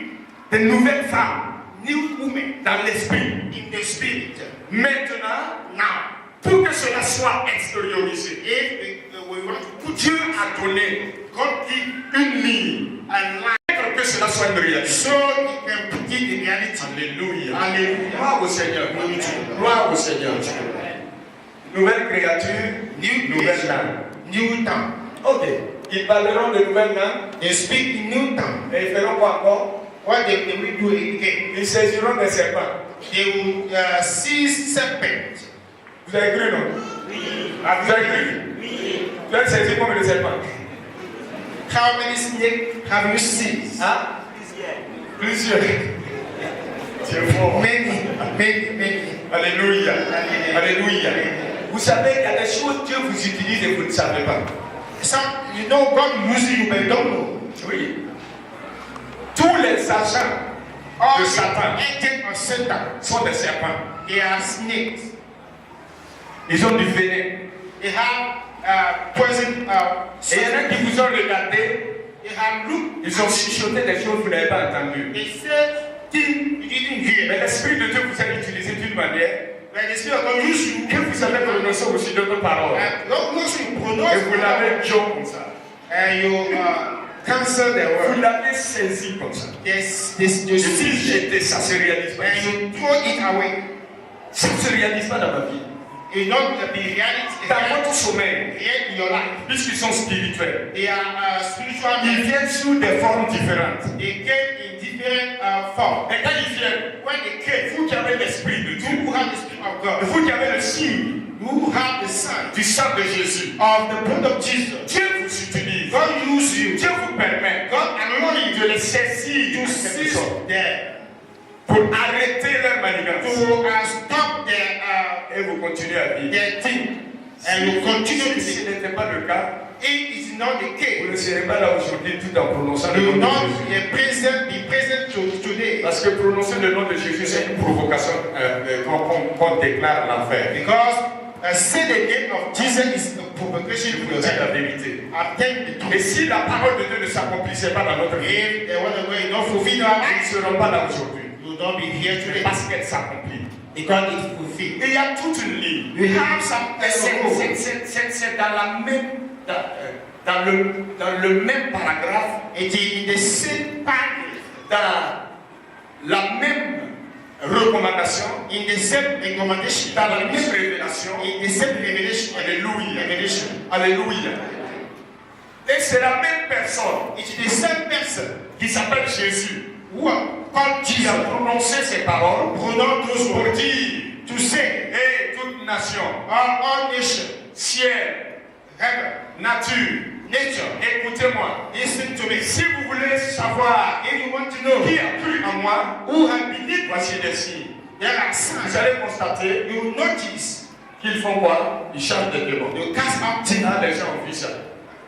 des nouvelles femmes new woman dans l'esprit. in the spirit. Maintenant, Now, pour que cela soit extériorisé, if we want to put Dieu a donné God give une ligne a line pour que cela soit une réalité. so he can put it in reality. Alléluia. Hallelujah. Gloire au Seigneur. Gloire au Seigneur. Nouvelle créature, New nouvelle creation, langue. new tongue. Ok. Ils parleront de nouvelles langues They speak in new tongue. et ils feront quoi encore? What they will do again? Ils saisiront des serpents. They will seize serpents. Vous avez cru, non? Ah, vous avez cru? Vous avez saisi combien de serpents? How many snakes have you seized? Hein? Plusieurs. C'est fort. Many, many, many. Alléluia. Alléluia. Alléluia. Vous savez, il y a des choses que Dieu vous utilise et vous ne savez pas. Some, you know, God uses you, but you don't know. Oui. Tous les agents All de the Satan agents of Satan, sont des serpents. they are snakes. Ils ont du venin. They have poison. Et il y en a qui vous ont regardé, They have looked. ils ont chuchoté des choses que vous n'avez pas entendues. They said things you didn't hear. Mais l'Esprit de Dieu vous a utilisé d'une manière But the Spirit of God used you. que vous avez prononcé aussi d'autres paroles. God knows you Et pronounce vous l'avez dit comme ça. and you cancel the Vous word. l'avez saisi comme ça. Yes, Et si j'étais, ça ne se réalise pas. and you throw it away. Ça ne se réalise pas dans ma vie. It will not be reality. Dans votre sommeil, Real in your life. puisqu'ils sont spirituels, They are spiritual ils men. viennent sous des formes différentes. They came in different form. Et quand ils viennent, When they came, vous qui avez l'Esprit de Dieu, you who have the Spirit of God, vous qui avez le signe you who have the Son du sang de Jésus, of the blood of Jesus, Dieu vous utilise. God use you. Dieu vous permet God allow you de les saisir to en quelque seize sorte, them, pour arrêter leur manigance. to stop Et vous continuez à vivre. their thing, and you continue Si to ce n'était pas le cas, If it's not the vous case, ne serez pas là aujourd'hui tout en prononçant le you will nom not de Jésus. be present today. Parce que prononcer le nom de Jésus, c'est une provocation qu'on déclare l'enfer. Because say the name of Jesus is a Je provocation vous to dis your la life. vérité. I'm telling the Et truth. si la parole de Dieu ne s'accomplissait pas dans notre vie, If the word of God is not fulfilled in our nous ne lives, serons pas là aujourd'hui. you will not be here today. Parce qu'elle s'accomplit. Because it's fulfilled. Et il y a toute une ligne. We have some C'est dans la même, dans le même paragraphe, It is in the same paragraph, dans la même recommandation, in the same recommendation, dans la même révélation. in the same revelation. Alléluia. Revelation. Alléluia. Et c'est la même personne It is the same person qui s'appelle Jésus who are called qui Jesus. a prononcé ces paroles Pronounce those pour words dire to say, et toute nation, all nations, ciel, heaven, nature, nature, écoutez-moi. listen to me. Si vous voulez savoir If you want to know qui a cru en moi, who have believed, voici des signes. there are Vous signs. allez constater You will notice qu'ils font quoi? Ils chassent des démons. you cast out Là, demons. les gens ont vu ça.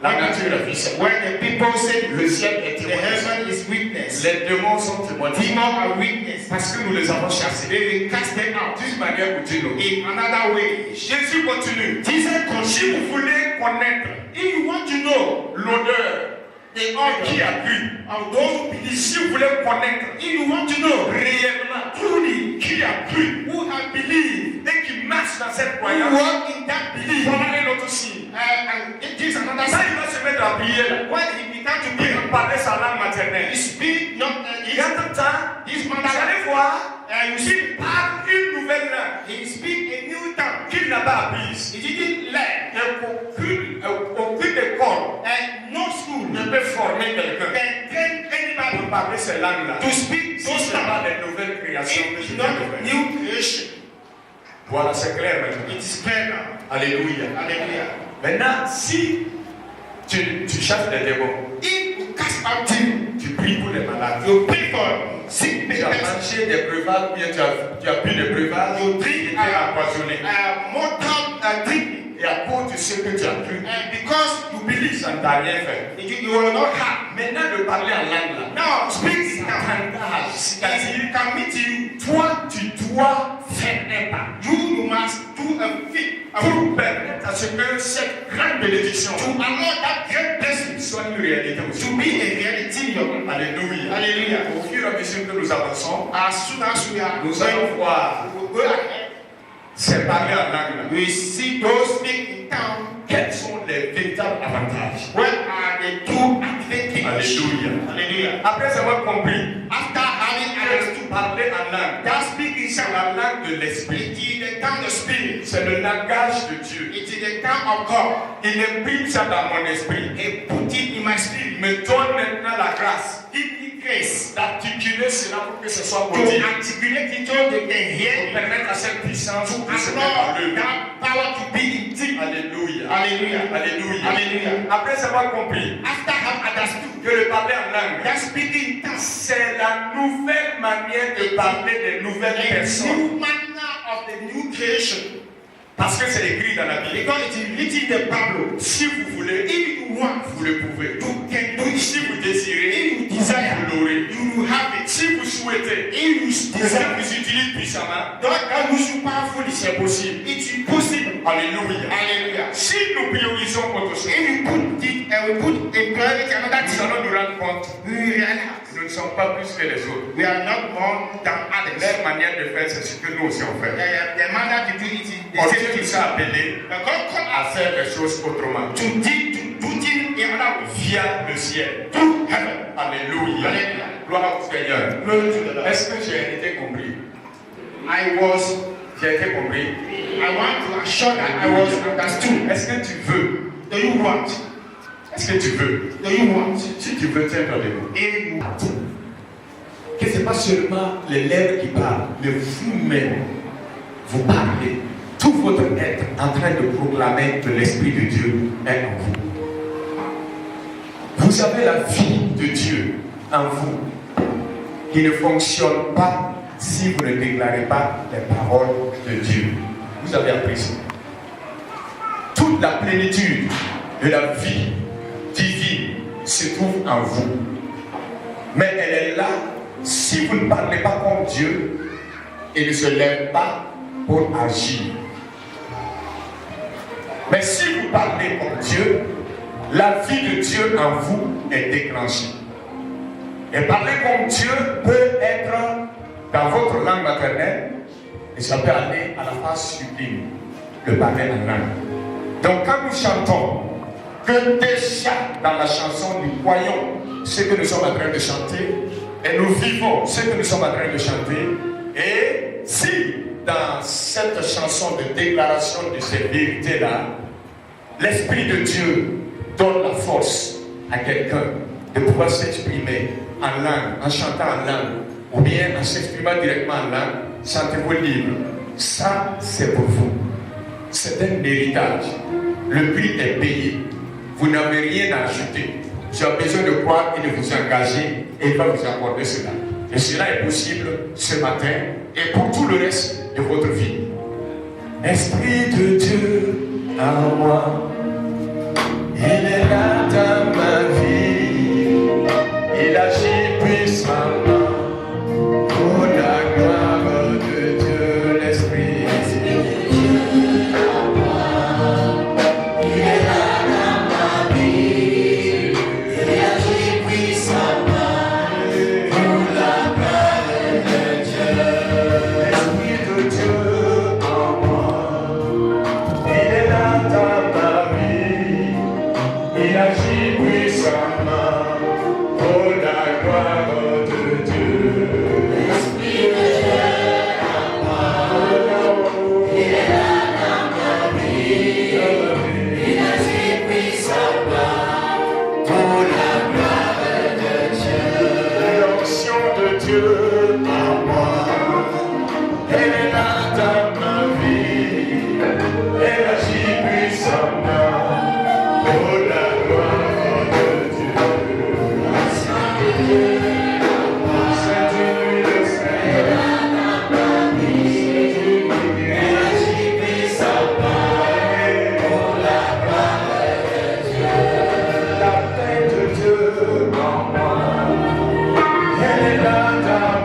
La nature a vu ça. When the people say Le ciel est the témoin. heaven is witness, Les démons sont témoins. demons are witness. Parce que nous les avons chassés. They will cast them out D'une manière ou d'une autre. in another way. Jésus continue. Jesus Si continue. vous voulez connaître If you want to know l'odeur the de qui order a cru, of those who believe, si vous voulez connaître if you want to know réellement truly qui a cru who have believed, et qui marche dans cette who croyance, walk in that belief, voilà un autre signe. and it is another Ça, sign. il va se mettre à prier là. When he began to Il pray, va parler sa langue maternelle. he speak not Il y a tout le temps, this vous man allez voir, you see, il parle une nouvelle langue he speak a new tongue. qu'il n'a pas apprise. He didn't learn, Et aucune école and no school ne peut former quelqu'un can train anybody pour parler ces langues-là. to speak Si those ce n'est tongues. pas des nouvelles créations que It je is viens de not faire. new creation. Voilà, c'est clair maintenant. It is clear now. Alléluia. Hallelujah. Maintenant, si tu chasses des démons, If you cast out demons, tu pries pour les malades, you pray for sick tu as persons, mangé des breuvages, ou bien tu as bu des breuvages, you qui drink étaient empoisonnés. mortal drink, Et à cause de ce que tu as cru, and because you believe, ça ne t'a rien fait. you will not have. Maintenant, de parler en langue là, Now, speak in tongues. t'engage, c'est-à-dire, It can meet you. toi, tu dois faire un pas You must do a feat pour permettre à ce que cette grande bénédiction to allow that great blessing soit une réalité aussi. to be a reality in your life. Alléluia. Hallelujah. Au fur et à mesure que nous avançons, As soon as we are nous allons voir we will go ahead. ces parler en langue là. We see those speak in tongues. Quels sont les véritables avantages? What are the true advantages? Alléluia. Hallelujah. Après avoir compris After having que understood parler en langue, that speaking c'est sound, la langue de l'esprit. it is the tongue of spirit. C'est le langage de Dieu. It is the tongue of God. Il imprime ça dans mon esprit. He put it in my spirit. Me donne maintenant la grâce Give me grace d'articuler cela pour que ce soit to possible. articulate it so they can Pour hear permettre à cette puissance to de se mettre en allow œuvre. that power to be in thee. Alléluia. Hallelujah. Alléluia. Hallelujah. Après avoir compris After have understood que le parler en langue, that speaking in tongues, c'est la nouvelle manière de parler des nouvelles a personnes. new manner of the new creation. Parce que c'est écrit dans la Bible. Because it is written in the Bible. Si vous voulez, If you want, vous le pouvez. you can do it. Si vous désirez, If you desire, vous l'aurez. you will have it. Si vous souhaitez, If you que desire, Dieu vous utilise puissamment, God can use you powerfully. c'est possible. It is possible. Alléluia. Hallelujah. Si nous priorisons autre chose, If we put it and we put in priority another nous thing, allons nous rendre compte we will realize que nous ne sommes pas plus que les autres. we are not more than others. Leur manière de faire, c'est ce que nous aussi on fait. The manner to do it is the On same Dieu thing. nous a appelés But God called à us faire les choses autrement. to do things in another way. Via le ciel. Through heaven. Alléluia. Alléluia. Gloire au Seigneur. Glory to the Lord. Est-ce que j'ai été compris? J'ai été compris. I want to assure that I was understood. Est-ce que tu veux? Do you want? Est-ce que tu veux? Do you want? Si tu veux, tiens-toi debout. If you want. Que ce n'est pas seulement les lèvres qui parlent, mais vous-même, vous parlez. Tout votre être en train de proclamer que l'Esprit de Dieu est en vous. Vous avez la vie de Dieu en vous qui ne fonctionne pas si vous ne déclarez pas les paroles de Dieu. Vous avez appris ça. Toute la plénitude de la vie divine se trouve en vous. Mais elle est là si vous ne parlez pas comme Dieu et ne se lève pas pour agir. Mais si vous parlez comme Dieu, la vie de Dieu en vous est déclenchée. Et parler comme Dieu peut être dans votre langue maternelle, et ça peut aller à la phase sublime, le parler en langue. Donc quand nous chantons, que déjà dans la chanson nous croyons ce que nous sommes en train de chanter, et nous vivons ce que nous sommes en train de chanter, et si dans cette chanson de déclaration de ces vérités-là, l'Esprit de Dieu donne la force à quelqu'un de pouvoir s'exprimer en langue, en chantant en langue, ou bien en s'exprimant directement en langue, sentez-vous libre. Ça, c'est pour vous. C'est un héritage. Le prix est payé. Vous n'avez rien à ajouter. Tu as besoin de croire et de vous engager, et il va vous accorder cela. Et cela est possible ce matin et pour tout le reste de votre vie. Esprit de Dieu en moi, il est là dans ma vie, il agit puissamment pour la gloire de Dieu, l'Esprit de Dieu en moi, il est là dans ma vie, il agit puissamment pour la gloire de Dieu, l'Esprit de Dieu en moi, il est là dans ma vie. Il agit puissamment pour la gloire de Dieu. L'Esprit de Dieu en moi, il est là dans ma vie. Il agit puissamment pour la gloire de Dieu. L'onction de Dieu en moi, elle est là dans ma vie. Elle agit puissamment. Oh la gloire de Dieu, c'est une nuit de Seigneur, elle agit puissamment pour la gloire de Dieu, la paix de Dieu en moi, elle est là dans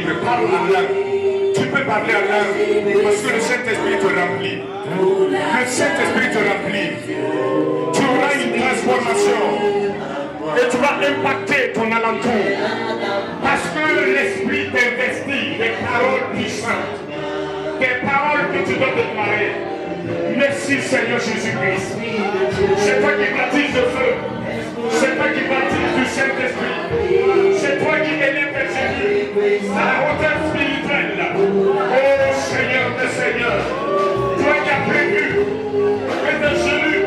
libre. Parle en langue. Tu peux parler en langue parce que le Saint-Esprit te remplit. Le Saint-Esprit te remplit. Tu auras une transformation et tu vas impacter ton alentour parce que l'Esprit t'investit des paroles puissantes, des paroles que tu dois déclarer. Merci Seigneur Jésus-Christ. C'est toi qui baptises le feu. C'est toi qui baptises du Saint-Esprit. C'est toi qui élèves Jésus à la hauteur spirituelle. Oh Seigneur des Seigneurs, toi qui as prévu que de Jésus,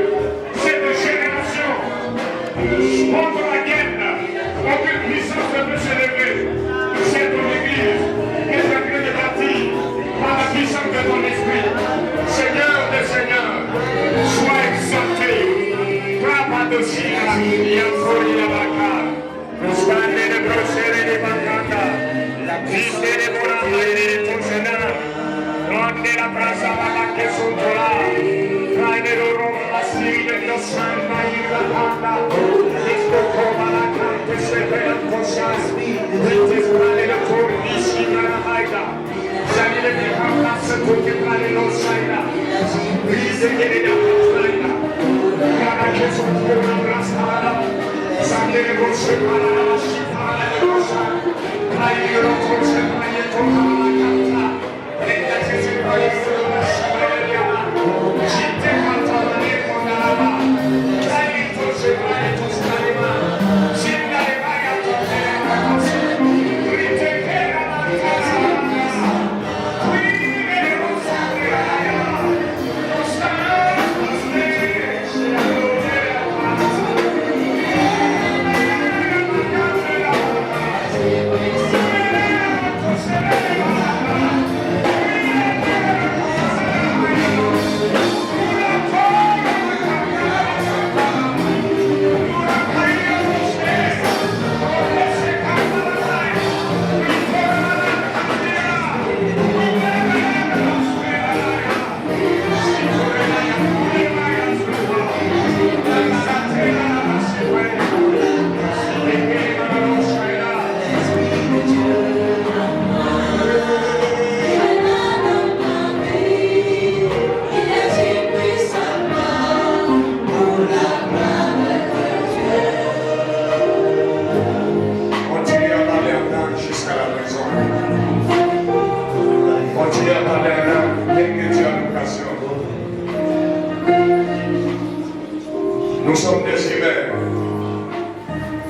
cette génération, contre laquelle aucune puissance ne peut s'élever, c'est ton Église qui est en train de bâtir par la puissance de ton Esprit. Seigneur des Seigneurs, sois exalté. Clapa de Sina, Yankori la Baka, Stande de Brosere de Bakanda, Viste de Borama et de Tosena, Ronde la Brasa la que Sotola, Traine de Roma la Siri de Los Santa y la Banda, Disco Coma la Cante se ve al Cosas, Vites Prane de Cordi Sina la Haida, Zanile de Campas Tuque Prane Los Saida, Vise que de la Saida, Cada que son como abrazada, Sande de Roche para la Chipara de Rosa, Traigero Roche para toda la Canta, Lenta que se vaya sobre la Chipara de Llama, Chite Cantana de Conalaba, Traigero se vaya Tostalema, Chinda de Vaya Tostalema, Rite que la Mantana, Cuide de Rosa de Aya, nous sommes des humains,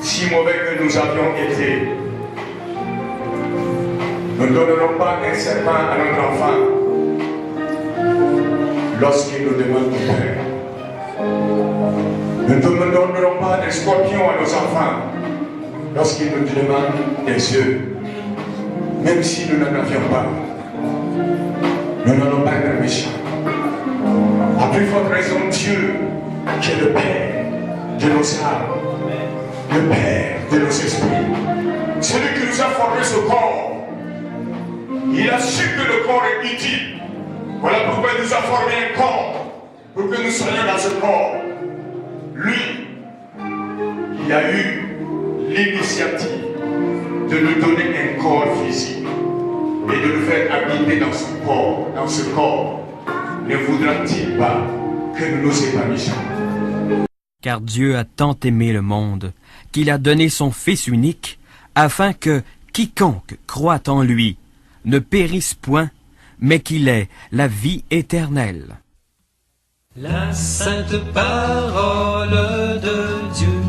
si mauvais que nous avions été. Nous ne donnerons pas un serpent à notre enfant lorsqu'il nous demande du Père. Nous ne donnerons pas un scorpion à nos enfants lorsqu'ils nous demandent des œufs. Même si nous n'en avions pas, nous n'allons pas être méchants. À plus forte raison, Dieu, qui est le Père de nos âmes, le Père de nos esprits, celui qui nous a formé ce corps, il a su que le corps est utile. Voilà pourquoi il nous a formé un corps, pour que nous soyons dans ce corps. Lui, il a eu l'initiative de nous donner un corps physique et de nous faire habiter dans son corps, dans ce corps. Ne voudra-t-il pas que nous nous épanouissions? Car Dieu a tant aimé le monde qu'il a donné son Fils unique, afin que quiconque croit en lui ne périsse point, mais qu'il ait la vie éternelle. La sainte parole de Dieu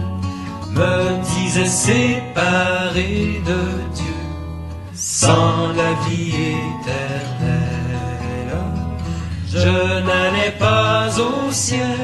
me disait séparé de Dieu, sans la vie éternelle, je n'allais pas au ciel.